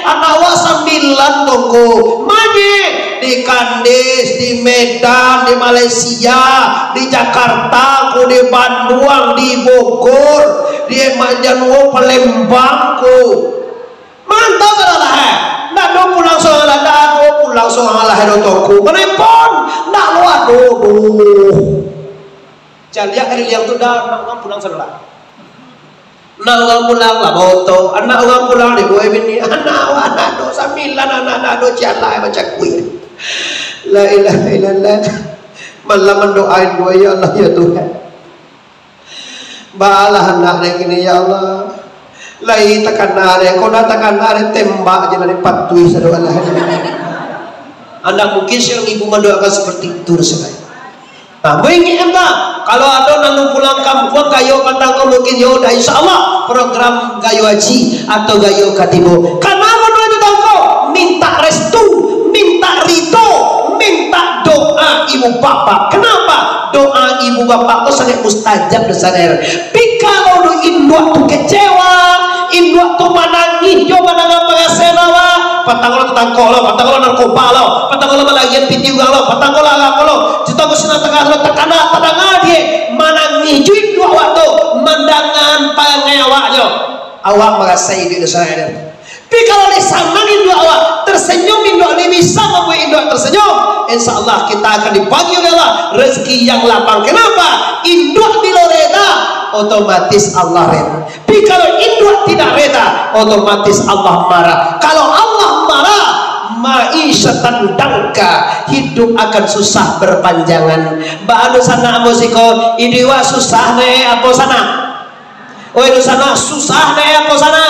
anak awak 9 toko mandi di Kandis, di Medan, di Malaysia, di Jakarta, di Bandung, di Bogor, di Majanwo, Palembang ku. Mantap salah nak do pulang soalan, nak do pulang soalan do toko menepon, nak lo aduh. Jadi hari yang tu dah nak orang pulang salah. Nak orang pulang lah moto, anak orang pulang di gue bini, anak do 9 anak do jalan macam kuih. La ilaha illallah. Malam mendoain gue ya Allah ya Tuhan. Balah anak ini ya Allah. Lai tekan nare, kau nak tekan nare tembak je dari patui saudara. Anda mungkin siang ibu mendoakan seperti itu sekali. Nah, begini anda, kalau ada nanti pulang kampung gayo pandang kau mungkin yo, dah insya Allah program gayo haji atau gayo katibo. Karena menurut itu kau minta restu, minta rito, minta doa ibu bapak. Kenapa? Doa ibu bapak itu sangat mustajab besar. Kalau induk tu kecewa, induk tu menangis, coba dengan pengasenawa, patangolo tetangko lo, patangolo narkoba lo, patangolo malagian pitiugang lo, patangolo agak lo, juta kusina tengah lo terkena tadanga dia manang nijuin dua waktu mandangan pangewaknya awak merasai di Israel. Tapi kalau disanangin dua awak tersenyum induk ini bisa membuat induk tersenyum, insya Allah kita akan dibagi oleh Allah rezeki yang lapang. Kenapa? Induk bila reda otomatis Allah reda. Tapi kalau induk tidak reda otomatis Allah marah. Kalau Allah marah ma'isyatan dangka, hidup akan susah berpanjangan. Mbak sana musiko idiwa susah nih apa sana? Oh itu sana susah nih apa sana?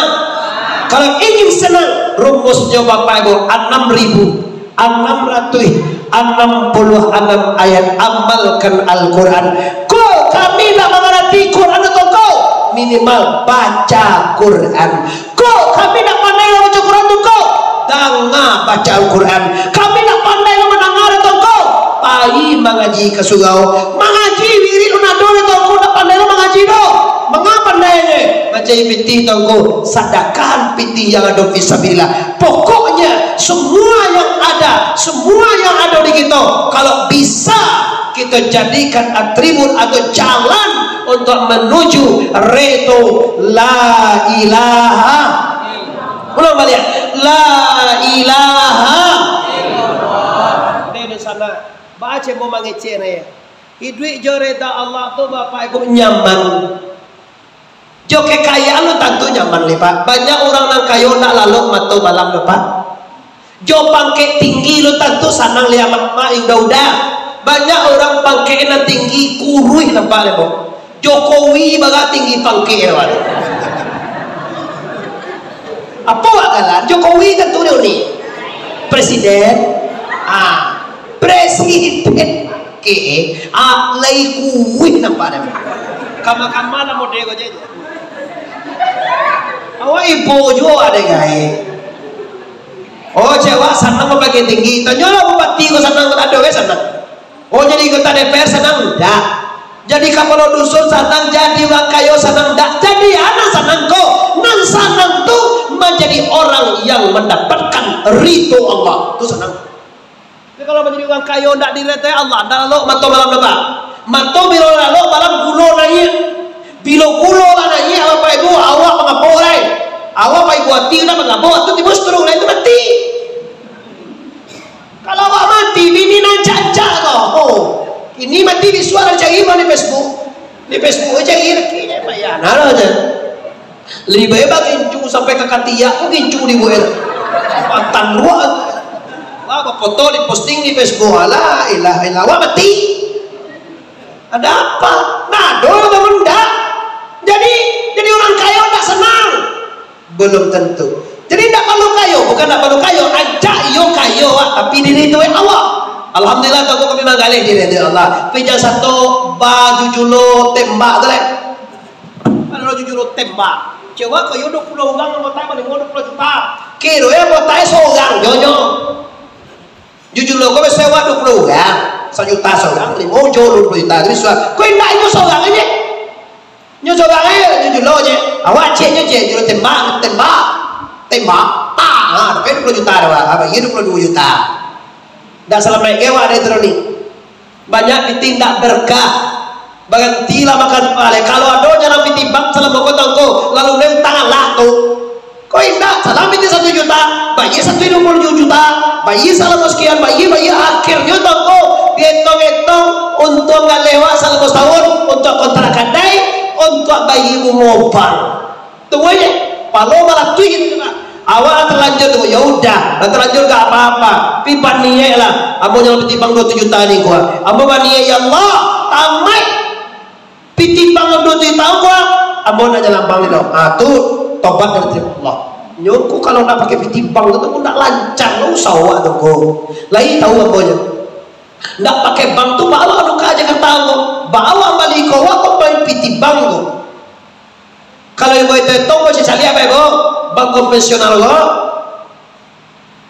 Kalau ingin senang rumusnya Bapak Ibu 6.666 ayat amalkan Al-Quran. Kau kami nak mengerti Quran atau kau minimal baca Quran. Kau kami nak pandai baca Quran atau kau danga baca Al-Quran. Kami nak pandai mendengar atau kau pai mengaji ke surau mengaji diri unador atau kau nak pandai mengaji do. Mengapa pandainya baca pitih tonggo sadakah pitih yang ada fisabilillah. Pokoknya semua yang ada di kita kalau bisa kita jadikan atribut atau jalan untuk menuju reto la ilaha belum balik la ilaha di sana baca mau mengecek ya hidup joreta Allah tu Bapak Ibu nyaman. Jo kekayaan lu tentu nyaman lepak. Banyak orang yang kaya nak lalu matu malam lepak. Jo pangke tinggi lu tentu sanang lihat mak udah. Banyak orang pangke na tinggi kurui lepak lepo. Jokowi baga tinggi pangke lepak. Apa bakalan Jokowi tentu dia ni presiden. Presiden ke lay kuwi nampak lepo. Kama-kama na modego je. Awak ibu juga ada gaya. Oh cewek senang membagi tinggi. Tanya lah bupati kau senang ada we senang. Oh jadi kota DPR senang enggak. Jadi kapal dusun senang jadi orang kayo senang enggak. Jadi anak senang kau. Nan senang tu menjadi orang yang mendapatkan ridho Allah. Tu senang. Tapi kalau menjadi orang kayo enggak diretai Allah. Dah lalu matu malam lepas. Matu bila lalu malam gulo nanya. Bila gulo nanya Bapak Ibu awak mengaporai. Awak Bapak Ibu hati nak mengabot tu tiba stroke lah itu mati. Kalau awak mati bini nan caca kau. Oh, ini mati di suara cari mana di Facebook. Di Facebook cari rekinya bayar. Nara aja. Lebih baik gincu sampai ke Katia, kau gincu di buel. Patan luar. Wah, foto di posting di Facebook. Alah, ilah awak mati. Ada apa? Nah, dulu teman dah. Jadi orang kaya tak senang. Belum tentu. Jadi tak perlu kayo, bukan tak perlu kayo, ajak yo kayo, tapi diri itu Allah. Alhamdulillah aku kami menggalih diri itu Allah. Pijak satu baju julo tembak tu leh. Kalau julo tembak, coba kayo 20 orang botai paling 20 juta. Kilo ya botai seorang jonyo. Jujulo kau sewa 20 orang, 1 juta seorang, 5 juta 20 juta. Jadi suara, kau indah itu seorang aja. Nyo seorang aja jujulo aja. Awak ceknya julo tembak. Tapi 20 juta dah, apa? Ini 22 juta. Dah selama kewa ada terus ni. Banyak ditindak berkah. Berhentilah makan pale. Kalau ada jangan ditimbang selama kau tangko, lalu neng tangan lato. Kau indah, salam itu 1 juta, bayi 120 juta, bayi salam sekian, bayi akhirnya tangko getong-getong untuk nggak lewat selama setahun untuk kontrakan day, untuk bayi umumpan. Tunggu aja. Kalau malah tuh awal terlanjur tuh ya udah terlanjur gak apa-apa pipan niye lah amo jangan pitipang 2 juta nih gua amo niye ya Allah tamai pitipang 2 juta gua amo nanya lampang itu tuh tobat dari Allah nyuku kalau nak pakai pitipang itu pun nak lancar lo usah tuh gua lagi tahu apa aja nak pakai bank tuh bawa anu aja kan tahu bawa balik kau apa main pitipang tuh. Kalau ibu itu masih cari apa ibu? Bank konvensional lo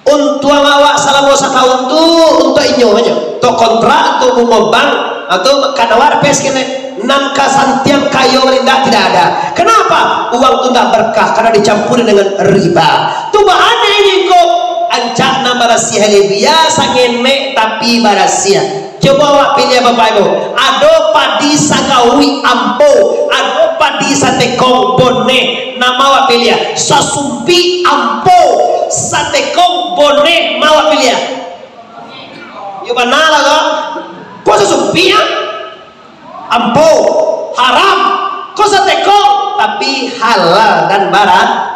untuk awak salah mau setahun tu untuk inyo aja untuk kontrak untuk bunga bank atau kadawar pes kene nangka santiang kayo tidak ada. Kenapa? Uang tu tidak berkah karena dicampuri dengan riba. Tu bahane ini kok ancakna barasia biasa ngenek tapi barasia. Coba awak pilih Bapak Ibu. Ado padi sagawi ampo, ado padi satekong bone. Nama awak pilih ya. Sasumpi ampo, satekong bone. Mau awak pilih ya. Yo banala kok. Kok sasumpi ya? Ampo haram. Kok satekong tapi halal dan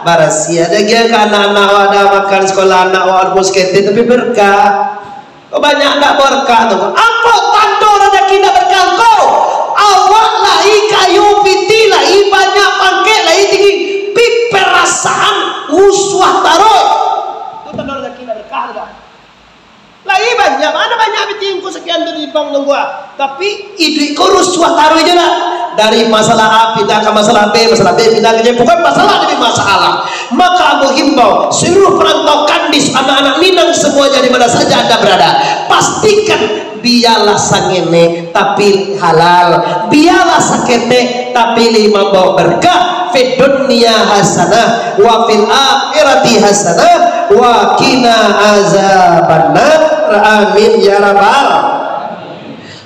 barasia. Dia kan anak-anak ada makan sekolah anak awak muskete tapi berkah. Kok banyak tak berkah tuh? Apa tanda rezeki tak berkah kau? Awak lai kayu piti lai banyak pangkek lai tinggi piperasaan uswah taruh. Itu tanda rezeki tak berkah tak? Lai banyak, mana banyak pitingku sekian dari bang nungguah. Tapi idikku uswah taruh je lah. Dari masalah A pindah ke masalah B pindah ke C, bukan masalah demi masalah. Maka aku himbau seluruh perantau Kandis, anak-anak Minang semuanya di mana saja Anda berada, pastikan biarlah sangene tapi halal, biarlah sakete tapi lima bawa berkah, fid dunya hasanah wa fil akhirati hasanah wa qina azabannar. Amin ya rabbal.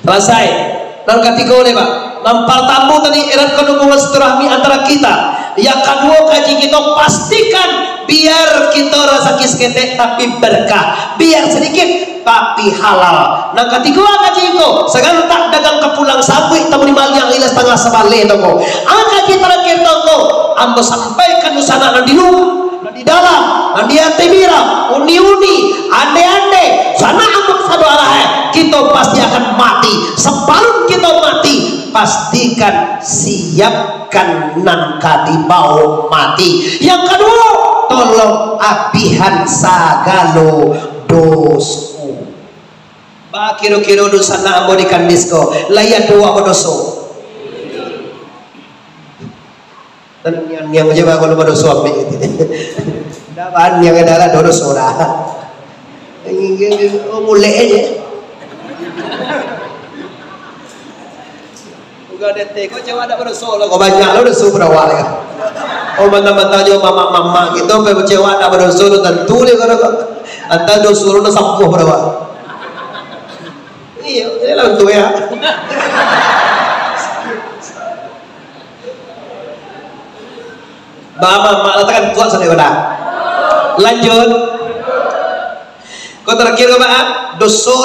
Selesai. Dan ketiga oleh Pak, nampar tamu tadi erat hubungan silaturahmi antara kita. Yang kedua kaji kita pastikan biar kita rasa kisketek tapi berkah, biar sedikit tapi halal. Nah ketiga kaji itu sekarang tak dagang kepulang sabui tamu di mali yang ilas tengah sebalik toko. Kaji terakhir toko, ambo sampaikan usana di luar. Di dalam, di antemira, uni-uni, ande-ande, sana amat sadu arah, kita pasti akan mati. Sebelum kita mati, pastikan siapkan nangka di bau mati. Yang kedua, tolong abihan sagalo dosu. Ba kira-kira dosa na ambo di Kandisko, layak dua doso. Dan yang menjawab kalau pada suami itu, dapat yang adalah dosa orang. Ini mulai aja. Bukan dete, kau jawab ada pada soal, kau banyak lo dosa berawal ya. Oh mata-mata jo mama gitu, bercewa ada pada dosa tentu dia kalau antara dosa lo sampuh berawal. Iya, ini lah untuk ya. Mama letakkan kuat sana kena. Lanjut. Kau terakhir Bapak, dosa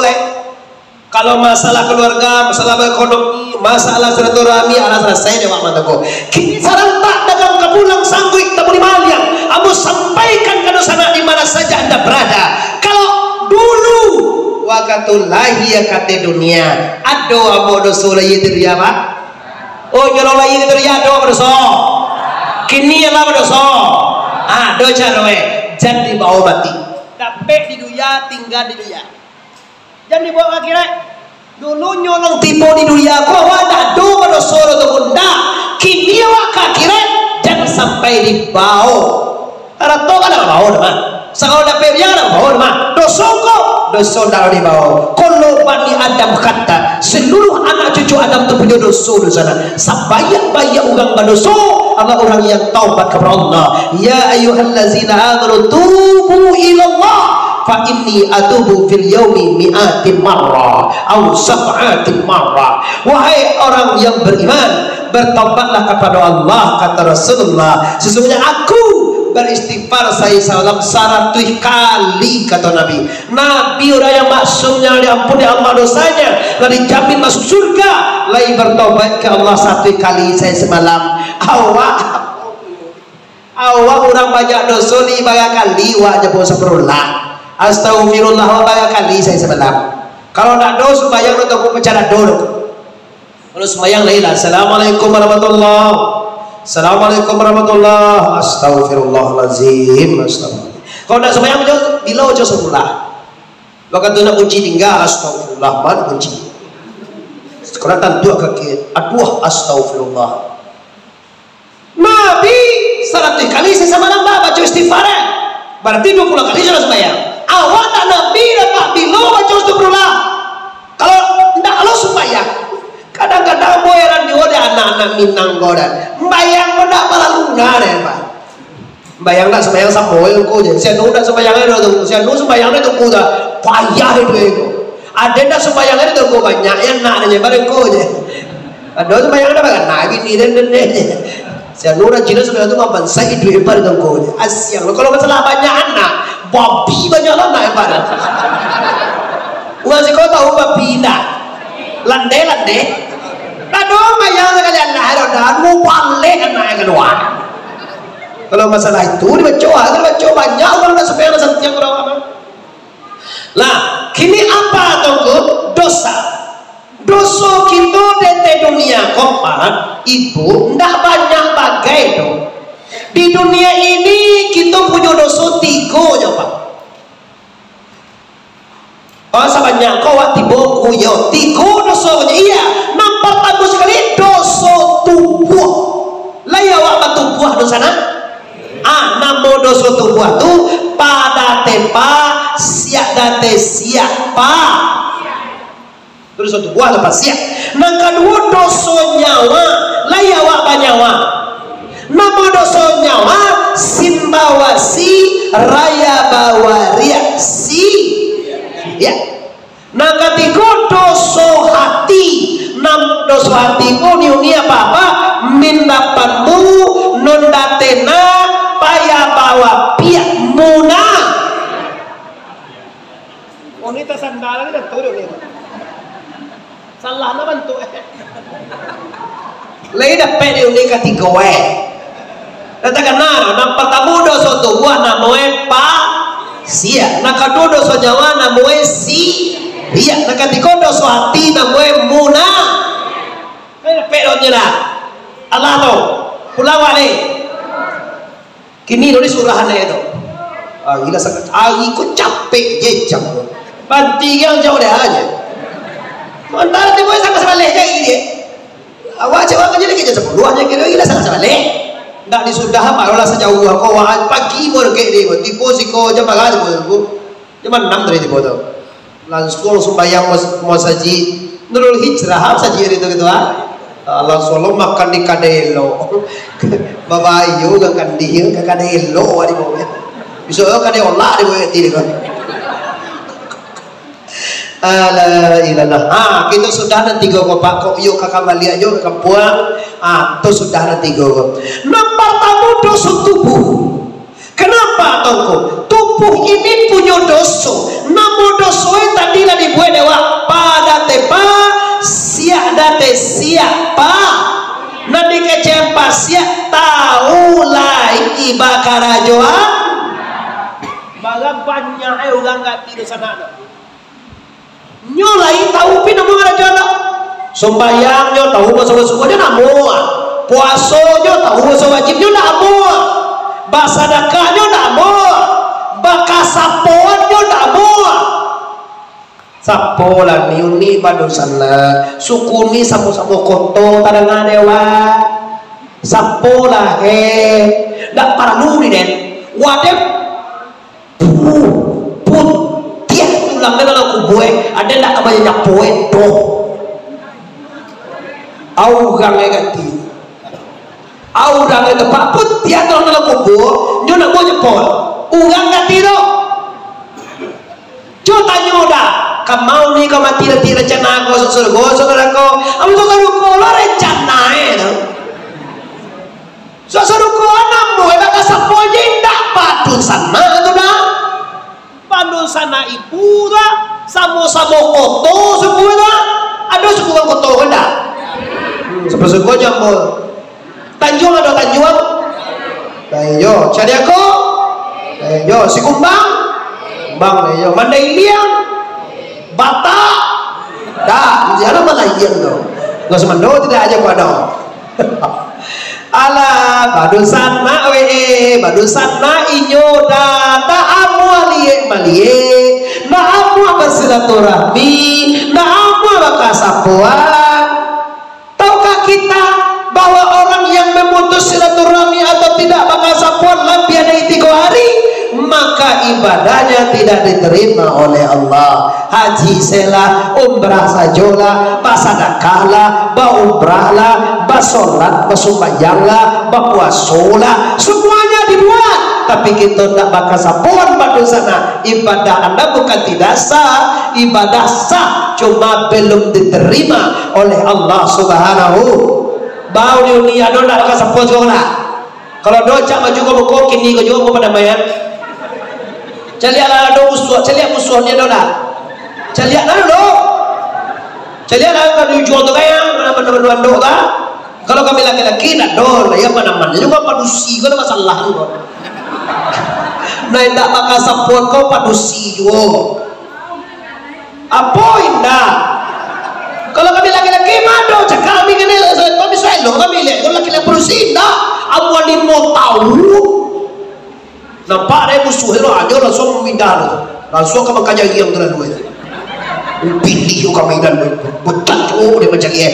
kalau masalah keluarga, masalah ekonomi, masalah silaturahmi, ala selesai deh Pak mantaku. Kini sarang tak dagang kepulang sangguik tamu di Maliang. Abu sampaikan ke sana di mana saja Anda berada. Kalau dulu wakatul lahir kate dunia, ado abu dosa lahir dia Pak. Oh kalau lahir dia ado dosa. Kini yang lama dosa, dosa roe, jangan dibawa mati. Dapat di dunia, tinggal di dunia. Jangan dibawa akhirat. Dulu nyolong tipu di dunia, kau ada dua dosa atau bunda. Kini awak akhirat, jangan sampai dibawa. Karena tu kan ada bawa teman. Kalau dapat dia ada bawa teman. Dosa kau, dosa dah dibawa. Kalau Bani Adam kata, seluruh anak cucu Adam tu punya dosa di sana. Sebanyak-banyak orang berdosa. Allah orang yang taubat kepada Allah. Ya ayyuhallazina amanu tubu ilallah fa inni atubu fil yaumi mi'ati marrah aw sab'ati marrah. Wahai orang yang beriman, bertaubatlah kepada Allah, kata Rasulullah. Sesungguhnya aku beristighfar saya salam 100 kali, kata Nabi. Nabi orang yang maksumnya diampuni Allah dosanya, dan dijamin masuk surga. Lain bertaubat ke Allah 1 kali saya semalam. Awak orang banyak dosa ni banyak kali wajib sabrullah. Astagfirullah banyak kali saya semalam. Kalau nak dosa bayang untuk aku bicara dulu. Kalau semayang lain, assalamualaikum warahmatullah. Assalamualaikum warahmatullah. Astagfirullahalazim. Astagfirullah. Kalau nak semayang bila aja sabrullah. Bahkan tu nak kunci tinggal astagfirullah man kunci. Sekarang tentu kaki. Aduh astagfirullah. Nabi 100 kali saya sama nambah baca istighfar. Berarti 20 kali sudah sembahyang. Awak tak Nabi dapat bila baca istighfar. Kalau tidak kalau sembahyang. Kadang-kadang boyaran dia ada anak-anak Minang goda. Bayang pada malah lunar ya Pak. sembayang nak sembayang sampai ko je. Si anu nak sembayangnya tu, si anu sembayangnya tu ko dah payah itu ko. Ada nak sembayangnya tu ko banyak yang nak nanya bareng ko je. Ada sembayangnya bagan nak gini dan. Si anu nak cina sembayang tu ngapain saya itu bareng ko je. Asyik. Kalau masalah banyak anak, babi banyak anak bareng. Uang si kau tahu babi tak? Lande. Aduh, mayang sekali anak dah lupa leh anak kedua. Kalau masalah itu dibaca banyak orang nak supaya nak setiap orang. Lah, kini apa tongko dosa? Dosa kita di dunia kompak, ibu ndak banyak bagai dong. Di dunia ini kita punya dosa 3 je pak. Oh sebanyak kau tiba kuyo 3 dosa iya. Nampak bagus sekali dosa tubuh. Layak apa tubuh dosa nak? Namo dosa tubuh tu pada tepa siap date siapa dosa tubuh lepas siap. Nang kedua dosa nyawa layak apa nyawa? Namo dosa nyawa simbawasi raya bawaria si ya. Nang ketiga dosa hati. Nam dosa hati pun ini apa-apa mindapanmu nondatena paya bawa piak muna. Wanita sandalan ni tu dia. Salah na bantu. Lagi dapat dia ni ketiga katakan nak pertama dosa tubuh namoe pa sia. Nak kedua dosa nyawa namoe si. Iya, nak ketiga dosa hati namoe muna. Dapat dia Allah tu. Pulau wale. Kini ni surahan itu. Gila sangat. Ikut capek je jam. Banti yang jauh dah aja. Sementara tu boleh sangat sebalik je ini. Awak cakap kerja lagi je 10 aja kira gila sangat sebalik. Tak disudah apa olah sejauh kau pagi baru ke dia. Tipu si kau jam berapa tu? Jam 6 dari tipu tu. Langsung sembahyang masjid. Nurul hijrah saja itu gitu langsung lo makan di kadelo. Babayu ke kandih ke kadelo di bawah. Bisa kadelo lah di bawah itu kan. La ilallah. Kita sudah nanti go pak kok yuk kakak balik aja ke kampung. Tu sudah nanti go. Nomor tamu dosa tubuh. Kenapa tongko? Tubuh ini punya dosa. Namun dosa tadi lah dibuat dewa pada tepa siap date siapa. Nanti kecempa siap tahu lagi bakar ajoan. Baga banyak orang nggak tidur sana. Nyolai tahu pina mau ada jalan. Sembayangnya tahu masa wajibnya namun puasanya tahu masa wajibnya namun basadakahnya namun bakasapoannya namun sapola niuni badusana sukuni sama-sama kontol tadangan dewa sapola dak parlu ni den wadep pun tiap tulang dalam kubue ada ndak kebanyakan poin doh augang negati augang itu pak pun tiap tulang dalam kubur nyo nak buat jepol ugang gati doh cuta nyoda kamau ni kau mati nanti rencana kau saudara kau amu saudara kau lah rencana itu saudara kau anakmu baka sapo je ndak padun sana tu dah padun sana ibu dah sama-sama koto semua dah ada semua koto dah seperti kau jambol Tanjung ada Tanjung ayo cari aku ayo si kumbang bang ayo mandai liang bata dah jangan malah iya dong nggak semando tidak aja pada ala badusan na badusan na inyo da amu malie na amu bersilaturahmi na amu bakasapuan. Tahukah kita bahwa orang yang memutus silaturahmi atau tidak bakasapuan lebih dari 3 hari maka ibadahnya tidak diterima oleh Allah. Haji selah, umrah sajolah, basadakahlah, baumrahlah, basolat, basumbayanglah, bapuasolah, semuanya dibuat tapi kita tak bakal sapuan pada sana. Ibadah anda bukan tidak sah, ibadah sah, cuma belum diterima oleh Allah Subhanahu. Bau ni ada nak bakal sapuan seorang. Kalau doa maju kau buku kini kau juga pada mayan. Calialah ada musuh, caliak musuhnya doa. Caliak nak doa. Caliak nak kau jual tu kaya mana-mana doa. Kalau kami laki-laki nak dol, ya mana-mana juga padusi, kau ada masalah juga. Nah, tak bakal sapuan kau padusi juga. Apa indah? Kalau kami laki-laki mado, cakap kami kena, kami selalu kami lihat. Kalau laki-laki padusi indah, awalin mau tahu. Nampak dia musuh itu aja langsung mindah, langsung kau makan jagi yang terlalu itu. Pilih kami dan betul tu dia macam dia.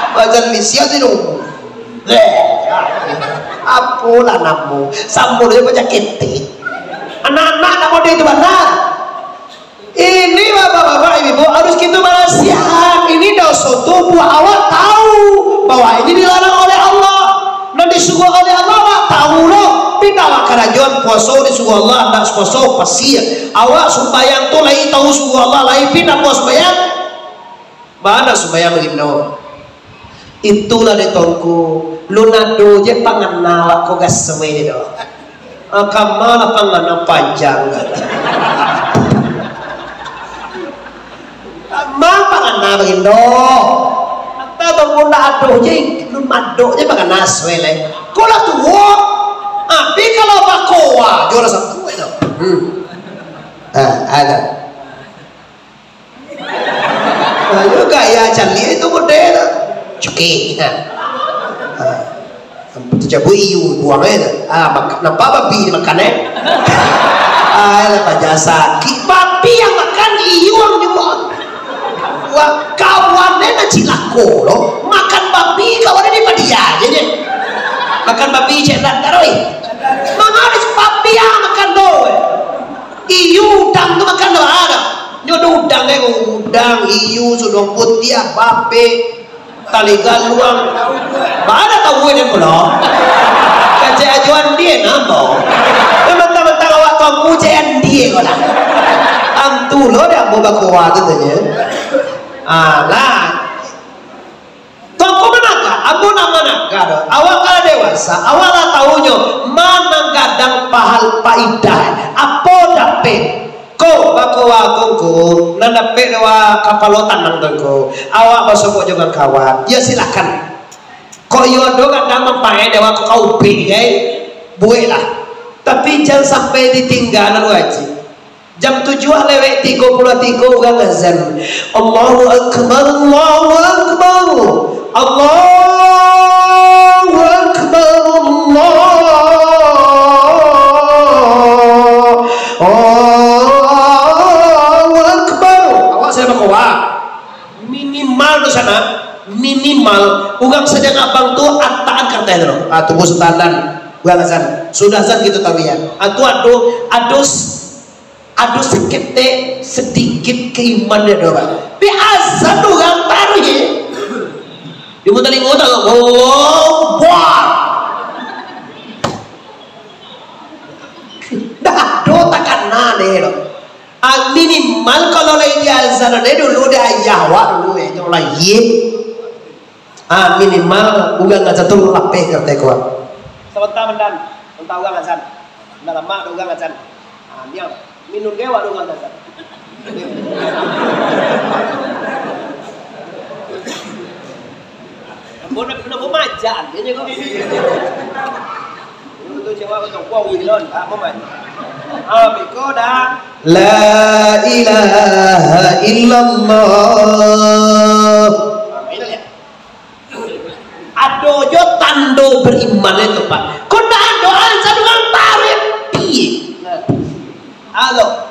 Bajan misia tu dong. Apalah namu, sambul dia macam ketik. Anak-anak nak model itu benar. Ini bapak-bapak ibu harus kita nasihat. Ini dosa tubuh awak tahu bahwa ini dilarang oleh Allah. Dan disuruh oleh Allah awak tahu loh. Pindah awak kerajaan puasa disuruh Allah tak puasa pasir. Awak sembahyang tu lagi tahu suruh Allah lagi pindah puasa sembahyang. Mana sembahyang begini? Itulah dia tongku lunado je pangan nawak ko gaswe ni do akamala pangan panjang ma pangan na bagindo ta tongku nado je lunado je pangan naswe le ko la tuwo api kalau bakoa jora satu itu ada ayo gaya cali itu model cuki tercabu iu buang aja nampak babi makan jasa babi yang makan iu yang dibuang kawannya nak cilako loh makan babi kawannya di padia aja deh makan babi cedak taroi mana ada babi yang makan doh iu udang tu makan doh ada nyodo udang udang iu sudah putih babi tali galuang mana tahu ini pula kerja ajuan dia nambah mentang-mentang awak tahu kerjaan dia kau lah antu lo dia mau bakuat katanya lah toko manakah aku nak manakah awak kalau dewasa awak lah tahunya mana kadang pahal paidah apa dapet ko bakuwa kongko nanda pewa kapalotan nang tengko awak masuk juga kawan ya silakan ko yodo kadang mempai dewa kau pingai buih lah tapi jangan sampai ditinggal wajib jam 7:33 ugang azan Allahu akbar Allahu akbar Allahu akbar minimal di sana minimal ugang sedang abang tu ataan kertas itu tunggu setandan ugang azan sudah azan gitu tahu ya aduh sekete sedikit keimannya doa biasa ugang taruh ya ibu tadi ngomong wah dah do takkan nane loh minimal kalau lagi azan ada dulu dia ayahwa dulu itu lagi minimal ugang azan tu lapeh kertas kuat sebentar mendan entah ugang azan dalam mak ugang azan dia minum dewa ugang azan boleh kena pemajan dia juga itu cewek untuk kuau ilon momen biko dah la ilaha illallah ado jo tando beriman itu pak kau dah doa satu orang tarik piye halo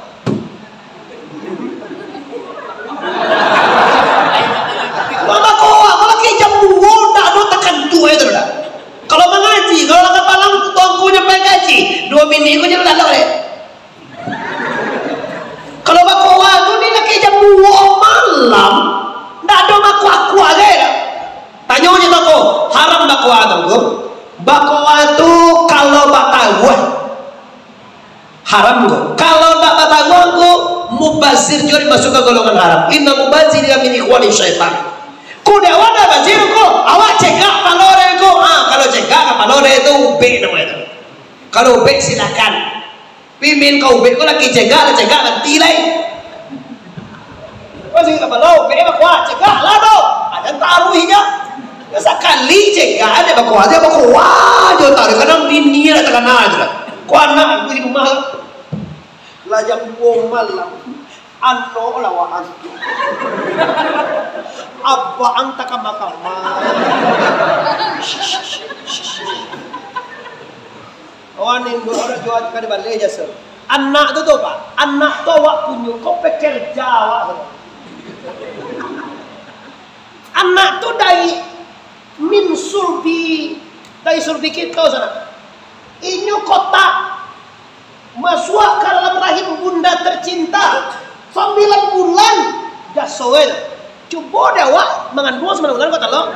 mama kau kalau kejam buah dah do tekan dua itu dah kalau mengaji kalau nak palang tuangkunya pengaji 2 minggu je dah boleh kalau bakowa tu ni nak jam 2 malam tak ada aku aja tanya je toko haram bakowa tu bakowa tu haram kok. Kalau tak batanggung kok mubazir juga masuk ke golongan haram. Inna mubazir min ikhwani syaitan. Kuda wada bazir kok, awak cegah palore kok. Kalau cegah palore itu ube namanya itu. Kalau ube silakan. Pimin kau ube kok lagi cegah nanti lain. Masih apa lo? Ube apa cegah lah dong. Ada taruhinya. Sekali cegah ada bakwa aja dia taruh kadang bini ada tekan aja. Kau anak aku di rumah lajang buang malam. Ano lawaan apa ang takamakama awanin dua orang jual kan balik aja sir anak tu pak anak tu awak punya kau pekerja awak anak tu dari dari surbi kita sana ini kota masuk ke dalam rahim bunda tercinta 9 bulan dah soal coba dah awak mengandung 9 bulan kau tahu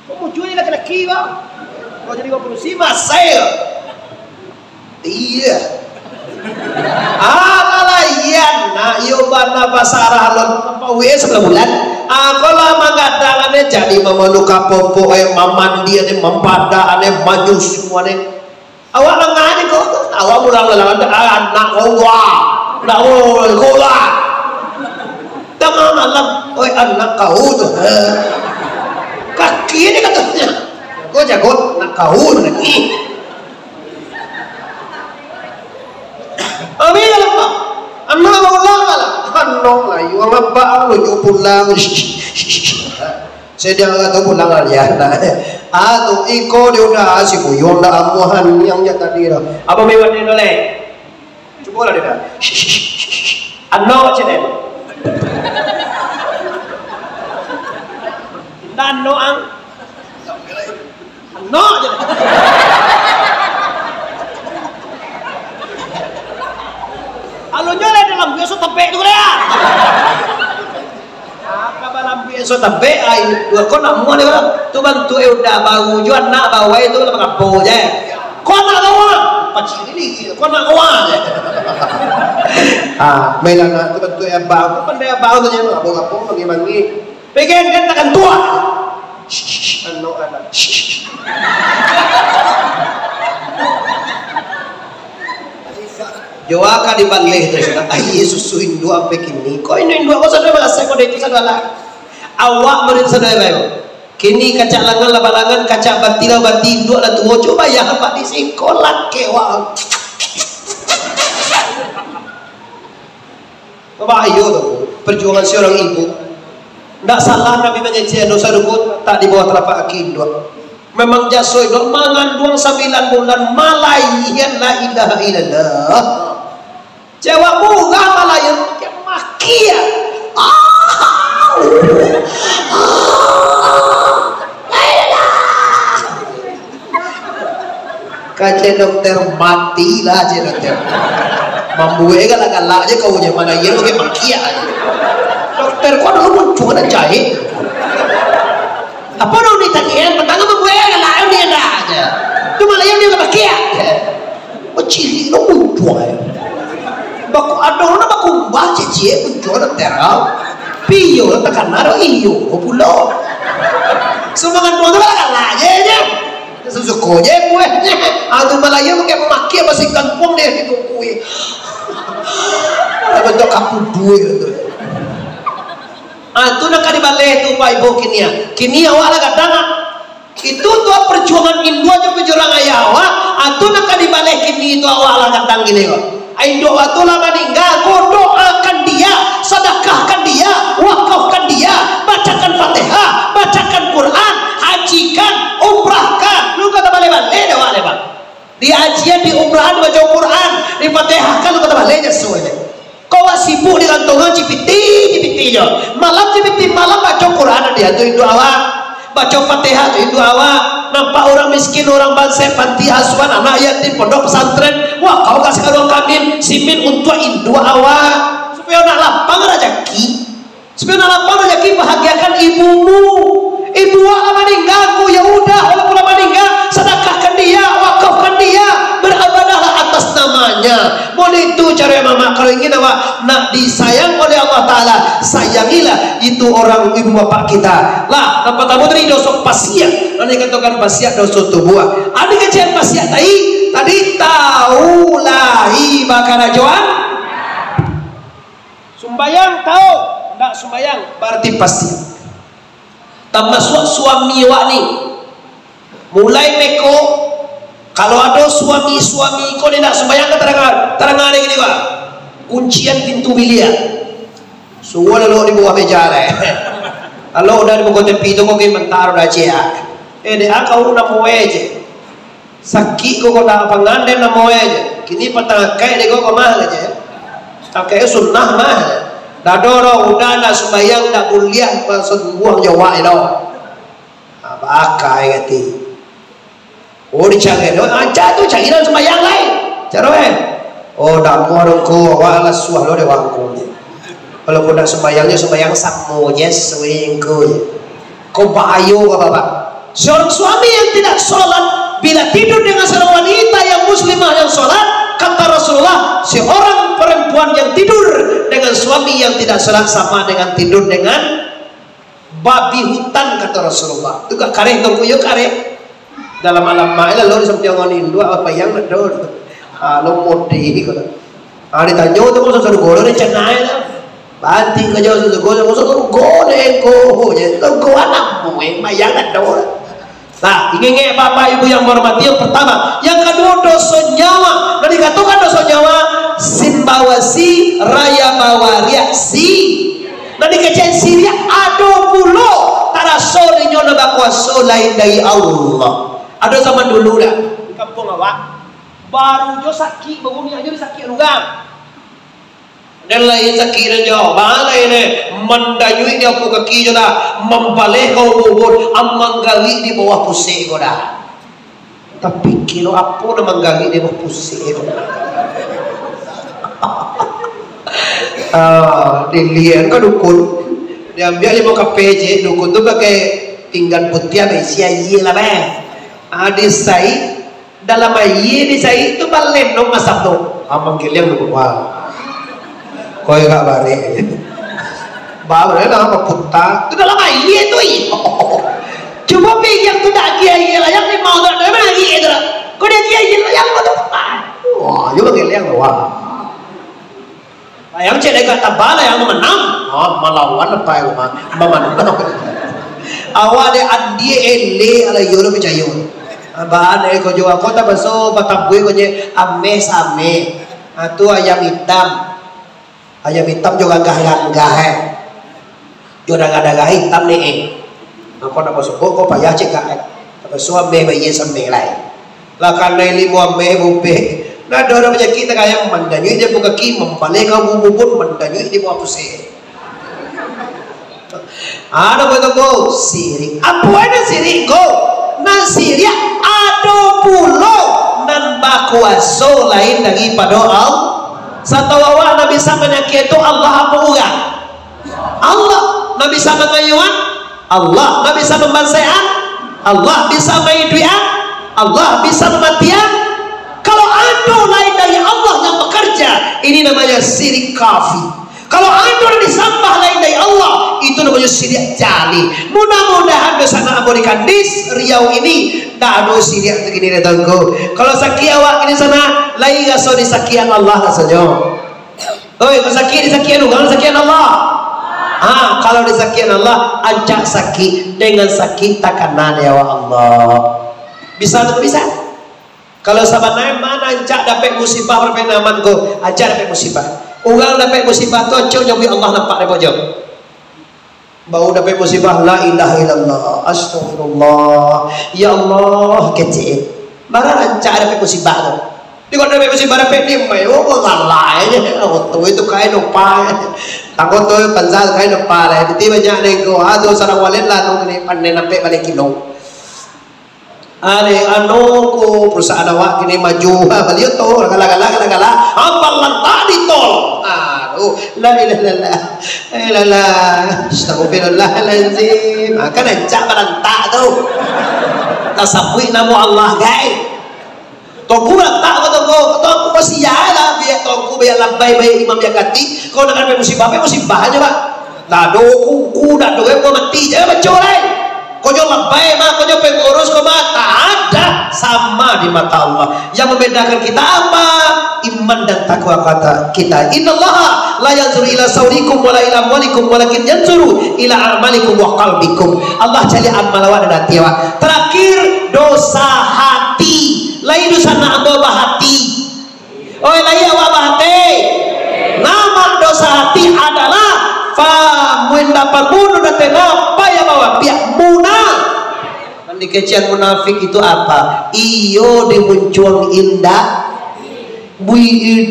kamu jual laki-laki kau jadi kau produksi masai iya lalayan nah yobana pasarah lon apa 9 bulan kalau mengadakannya jadi memenuka popo mamandi ane mempada ane maju semua ane awak langani kok awak mulang anak kau tengah malam anak kau tuh kaki ini katanya kau jago anak kau lagi amin apa anak mau malah anak layu sama bang lu pulang saya dia nggak tahu pulang aja atau iko dia udah asik buyong dah amuhan yang jatuh tadi dah apa mewah dia noleh coba lah dia dah anak cedek dan noang anak je alunya lah dalam biasa tepek tu ya dalam biasa tapi dua kau nak muat dia tu bantu udah baru jual nak bawa itu nak apa je kau nak bawa pacik ini kau nak bawa je melana tu bantu yang bawa pandai bawa tu jangan apa mangi pengen kan takkan tua anak Jawaka di balik itu sudah Yesus suin dua pekini kau ini dua kau sudah bahasa kau itu sudah awak murid sadaya kini kaca langan labalangan kaca batila bati dua lah tuh coba ya apa di sekolah kewa bahaya tuh perjuangan seorang ibu tidak salah Nabi menyecil dosa dukun tak di bawah telapak kaki dua memang jasoi dua mangan 9 bulan malayan la ilaha illallah jawab bunga malayan yang makia kaca dokter matilah aja dokter mambuwe galak-galak aja kau punya mana iya pakai makia dokter kau dulu muncul ada jahit apa dong ditanyain pertama mambuwe galak dia dah aja tu malah yang dia makia cili lo muncul ya baku ada orang baku baca cie muncul dokter piyo tekan naro iyo pulau semangat doang galak aja susuko je kue adu malaya pakai maki masih kampung deh itu kue ada bentuk kampung duit itu tu nak di balik tu pak ibu kini awak lah kadang itu tuh perjuangan Indo aja perjuangan ayah tu nak di balik kini itu awak lah kadang gini kok Indo waktu lah meninggal kau doakan dia sedekahkan dia wakafkan dia bacakan Fatihah bacakan Quran hajikan umrahkan lu kata balik-balik dah wak di hajian di umrahan baca Quran di Fatihahkan lu kata balik aja semuanya kau sibuk di kantongan cipiti je malam cipiti malam baca Quran dia tu Indo awak baca Fatihah tu Indo awak nampak orang miskin orang bangsa panti asuhan anak yatim pondok pesantren wah kau kasih karuan kami simin untuk Indo awak supaya nak lapang rezeki bahagiakan ibumu ibu awak meninggalku ya udah walaupun meninggal sedekahkan dia wakafkan dia anak disayang oleh Allah Ta'ala, sayangilah itu orang ibu bapak kita lah. Tanpa tamu tadi dosa pasiat, nanti katakan pasiat dosa tubuh. Ada kecian pasiat tadi tahu lahi bakal ajuan sumbayang tahu tak sumbayang berarti pasiat. Termasuk suami wak ni mulai meko. Kalau ada suami kau tidak sembahyang terangan ni gini pak, kuncian pintu bilik semua lalu di bawah meja lah. Kalau udah di bawah tepi tu kau kena mentar udah cia. Dia kau nak mau aja sakit kau dah pengantin nak mau aja. Kini petakai dia kau mahal aja. Takai sunnah mah. Dah dorong udah nak sembahyang nak kuliah pasal buang Jawa itu. Apa akai kati. Oh dicari, aja tu carian sembahyang lain, cari. Oh dah muarung ko, wala suah lo de wangku. Kalau kau nak sembahyangnya sembahyang samu, yes, swingku. Kau bayu apa bapak? Seorang suami yang tidak sholat bila tidur dengan seorang wanita yang muslimah yang sholat, kata Rasulullah, seorang perempuan yang tidur dengan suami yang tidak sholat sama dengan tidur dengan babi hutan, kata Rasulullah. Itu gak kare tunggu yuk kare. Dalam alam maila lo disampaikan Indo apa yang ada lo modi gitu. Ditanya tu kau sudah golo ni cenai lah. Banting kerja sudah golo, kau sudah golo eko je. Tu kau anak buih mayang ada. Nah, ingin bapak ibu yang berhormati, yang pertama, yang kedua dosa nyawa. Nanti katakan dosa nyawa simbawasi raya bawaria si. Nanti kecil siria ado pulo taraso dinyo na bakwaso lain dari Allah. Ada zaman dulu dah di kampung awak baru jo sakit begini aja sakit lugang dan lain sakit aja mana ini mendayui dia aku kaki je dah membaleh kau bubur amanggali di bawah pusing kau dah. Tapi kilo apa nak manggali di bawah pusing kau dilihat kan dukun diambil di bawah KPJ dukun tu pakai pinggan putih apa isi air lah Adi sai dalam air di sai itu balen dong asap dong. Amang giliang dong wah. Kau enggak balik. Bawa lah apa putah. Itu dalam air tu Coba pikir tu dah air lah yang ni mau dah mana air tu. Kau dia air lah yang tu. Wah, juga giliang wah. Yang cedek kata bala yang menang. Melawan apa yang memenang. Awak dia andi ele ala yoro percaya. Bahan ko jo ako ta baso bataboy ko je ames ame. Atu ayam hitam. Ayam hitam juga gah-gah. Jo daga-daga hitam ni Ako na baso ko payah cek ka. Baso ame bayi sampe lai. La kan nai limo ame bupe. Na dora penyakit kaya mandanyu dia buka ki mempale ka bubun mandanyu dia buat pusing. Ada betul go sirik. Apa ada sirik go? Nan sirik ada pulau nan bakwaso lain daripada Allah. Satawawa Nabi sama nyakit itu Allah apa orang? Allah. Nabi sama ngayuan? Allah. Nabi sama membansean? Allah. Bisa maiduan? Allah. Bisa mematian? Kalau ada lain dari Allah yang bekerja, ini namanya sirik kafir. Kalau ada disambah lain dari Allah, itu namanya syirik jali. Mudah-mudahan bersama Amerika dis Riau ini dah ada syirik begini datangku. Kalau sakit awak ini sana, lain gaso disakian Allah saja. Oi, sakit disakian bukan sakian Allah. Kalau disakian Allah, ajak sakit dengan sakit takanan ya Allah. Bisa atau bisa? Kalau sahabat mana ajak dapat musibah berpenaman go, ajak dapat musibah. Orang dapat musibah tu cok nyawi Allah nampak depa jauh. Bau dapat musibah la ilaha illallah astagfirullah ya Allah kecil. Barang ancak dapat musibah tu. Di kau dapat musibah dapat ni mai oh ngalah aja. Oh tu itu kain lupa. Takut tu panjang kain lupa lah. Beti banyak ni ko ado sarang walid lah tu ni pandai nampak balik kilo. Are anu ko perusahaan awak kini maju beliau tu gala-gala apa lantak ditol. Aduh la ilaha illallah astagfirullahalazim. Kan ajak lantak tu tasabui nama Allah gai. Tunggu lantak ko tu aku masih ya lah biar tongku bayar labai bayar imam yakati kau nak musibah aja pak nah doku dah doa kau mati jangan mencolek kau labai mah kau pengurus kau mah tak ada sama di mata Allah. Yang membedakan kita apa? Iman dan takwa kata kita. Innallaha la yanzuru ila sawrikum wala ila amwalikum walakin yanzuru ila a'malikum wa qalbikum. Allah cari amal awak dan hati awak. Terakhir dosa hati. Lain dosa nak bawa hati. Oh lain awak hati. Nama dosa hati adalah fa mun dapat bunuh dan apa ya bawa pihak munafik. Dikecian munafik itu apa? Iyo dimuncul indah,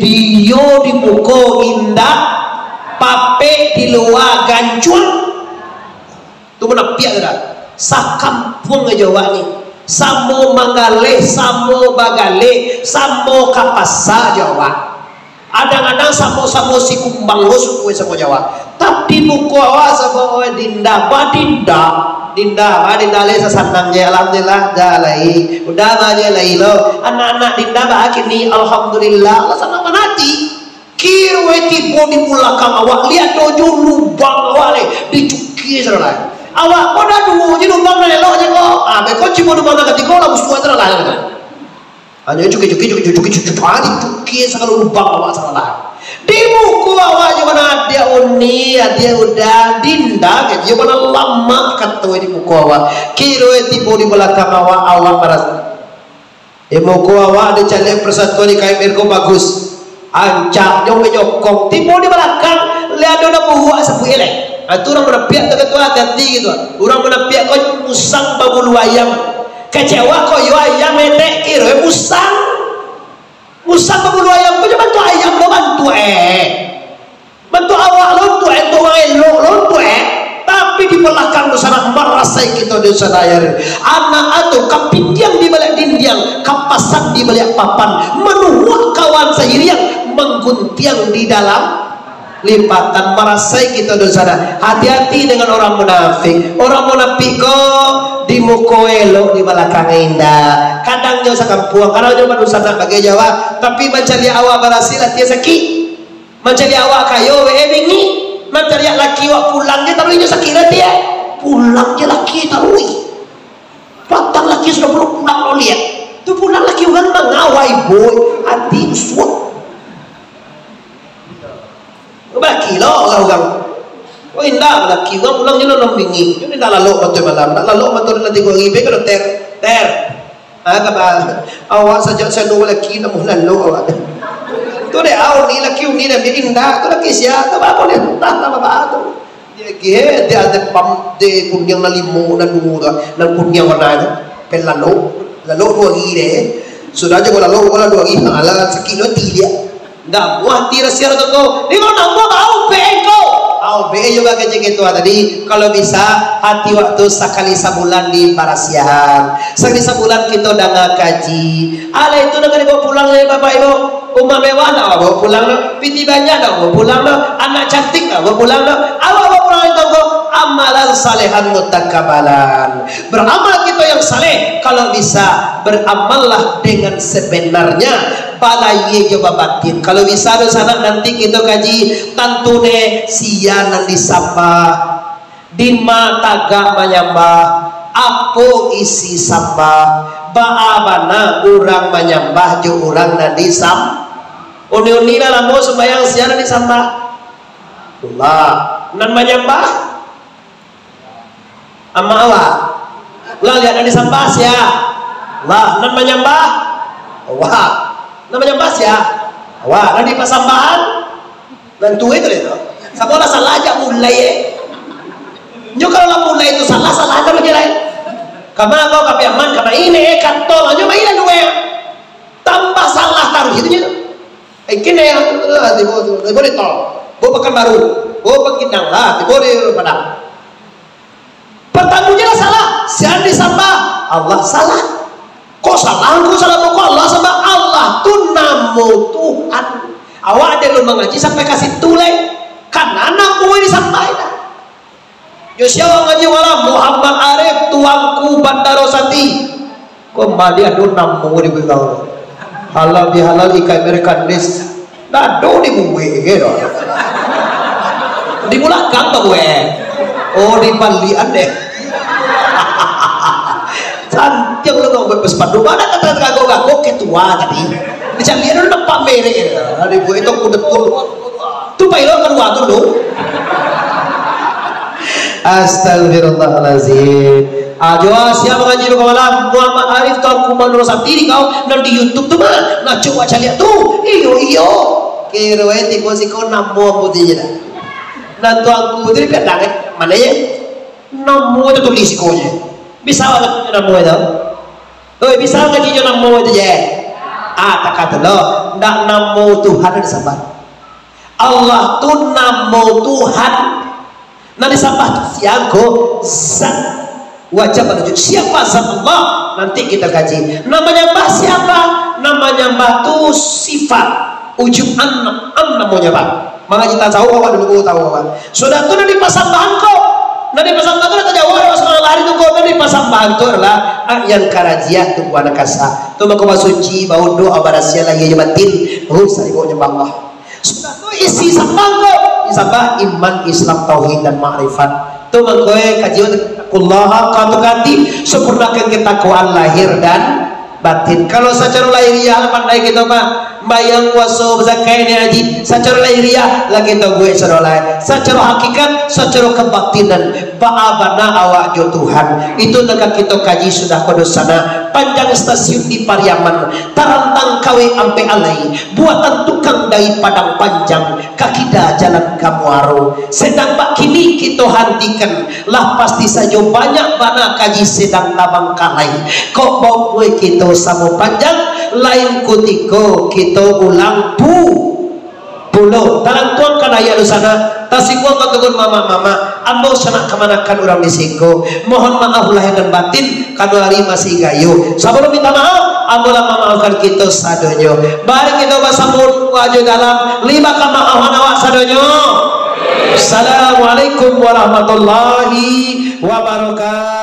iyo di muka indah, pape di luar gancul. Itu munafik ada. Sakampung aja wak ni. Samo mangale, samo bagale, samo kapasa Jawa. Adang-adang samo-samo si kumbang losuk kue sama Jawa. Tapi muka awak sama dinda, dinda le sasandang je alhamdulillah jalai udah aja lai lo anak-anak dinda bahagia ni alhamdulillah Allah senang menati kirwe tipu di belakang awak lihat dojo lubang awak le dicuki serala awak kau dah dulu je lubang le lo je kau kau cuma lubang nak kau lah musuh serala hanya cuki sekali lubang awak serala di buku awak juga dia uni dia udah dinda kan juga lama kata di buku awak kiro tipu di belakang awak merasa di buku awak ada calon persatuan di KMR kau bagus ancak nyokong tipu di belakang lihat ada buah sepuh elek itu orang menepiak tu hati-hati gitu orang menepiak kau musang babulu ayam kecewa kau yo ayam metek kiro musang babulu ayam kau bantu ayam lo bantu awak lo bantu elok lo tapi di belakang sana merasai kita di sana anak atau kapindiang di balik dindiang kapasan di balik papan menuhuk kawan sendiri yang mengguntiang di dalam lipatan merasai kita di sana. Hati-hati dengan orang munafik kok di muka elok di belakang indah kadang jauh sakampuang kadang jauh manusia nak bagi Jawa tapi mencari awak berhasil hati sakit mencari awak kayo ini mencari laki awak pulang dia taruh sakit dia pulang dia laki taruh patang laki sudah perlu pulang lo lihat tu pulang laki orang mengawai boy hati suat laki lo orang oh indah laki orang pulang dia lo bingi ini dah lalu betul malam dah lalu betul nanti gua ribe kalau ter awak saja saya nunggu laki nak lalu awak tu deh awak ni laki ni dah indah tu laki siapa apa dia tak apa tu dia ada pam de kunyang na limo na dua na kunyang warna itu pen lalu dua gile sudah aja kalau dua gile ala sekilo tiga nggak buah tira siar tu di mana mau tahu bego juga kecil gitu tadi kalau bisa hati waktu sekali sebulan di parasian sekali sebulan kita udah ngaji ala itu udah dibawa pulang ya bapak ibu rumah mewah nak bawa pulang lo piti banyak nak bawa pulang lo anak cantik nak bawa pulang lo awak bawa pulang itu kok amalan salehan mutakabalan beramal kita yang saleh kalau bisa beramallah dengan sebenarnya balai coba batin kalau bisa sana nanti kita kaji tantune sianan disambah dima taga menyambah apa isi sambah baabana urang menyambah jo urang nadi sam uni lah mau sembahyang sianan disambah Allah nan menyambah amma awak ulah lihat nadi sambah sia Allah nan menyambah awak namanya Mas ya wah nanti pasambahan dan tuh itu sekolah salah aja mulai nyo kalau lah mulai itu salah aja lagi lain karena kau kapi aman karena ini kantol aja mainan dua tambah salah taruh itu nya kini yang boleh tol bawa pekan baru bawa pekindang lah boleh padang pertanggungannya salah sian disambah Allah salah kok salah kok Allah sama Allah tuh namo Tuhan awak ada lu mengaji sampai kasih tulai karena anak gue disampaikan Yosya ngaji wala Muhammad Arif tuangku Bandarosati kok mali aduh namo di begau halal bihalal ikai mereka des Dado di buwe gitu. Di bulakang tuh gue. Oh di balian deh. Santiang lu ngomong sepatu mana kata gago ketua tadi. Dicariin lu nampak merek gitu. Di buwe itu kudet tuh pailo keluar tuh lu. Astagfirullahaladzim. Aja siapa ngaji lu kawalan Muhammad Arif tau kumandro sendiri kau nang di YouTube tuh mah nah coba cari tuh iyo kira itu kau namo putihnya dan tuan ku jadi kadang mana ya namo itu tulis konya bisa nggak namo itu bisa nggak dia namo itu ya tak kata lo ndak namo Tuhan disembah Allah tuh namo Tuhan nah disembah siangko zat wajah menuju siapa zat Allah nanti kita kaji namanya mbah siapa namanya mbah itu sifat ujung an namanya mbah maka kita tahu kawan dulu tahu kawan sudah tuh nanti pasang bangko nanti pasang bangko nanti jawab masalah lari tuh kau nanti pasang bangko adalah yang karajia tuh buana kasa tuh maka suci bau doa barasia lagi nyebatin sari bau nyembah Allah sudah tuh isi sambangko isabah iman Islam tauhid dan ma'rifat tuh mengkoe kajian kullaha katukati sempurnakan ketakwaan lahir dan batin. Kalau secara lahiriah pandai kita mah bayang waso zakai ni haji secara lahiriah lagi kita gue secara lain secara hakikat secara kebatinan ba'abana awak jo Tuhan itu naga kita kaji sudah kudus sana panjang stasiun di Pariaman tarantang kawe ampe alai buatan tukang dari Padang Panjang kakida jalan Kamuaro sedang bak kini kita hentikan lah pasti saja banyak bana kaji sedang labang kalai kok bau gue kita sama panjang lain kutiko kita ulang pulau dalam tuan kan ayah di sana tasikuan katakan mama ambo sana kemanakan orang di siko mohon maaf lahir dan batin kanu hari masih gayu sebelum minta maaf ambo lah memaafkan kita sadonyo bari kita basambut wajah dalam 5 kemaafan awak sadonyo. Assalamualaikum warahmatullahi wabarakatuh.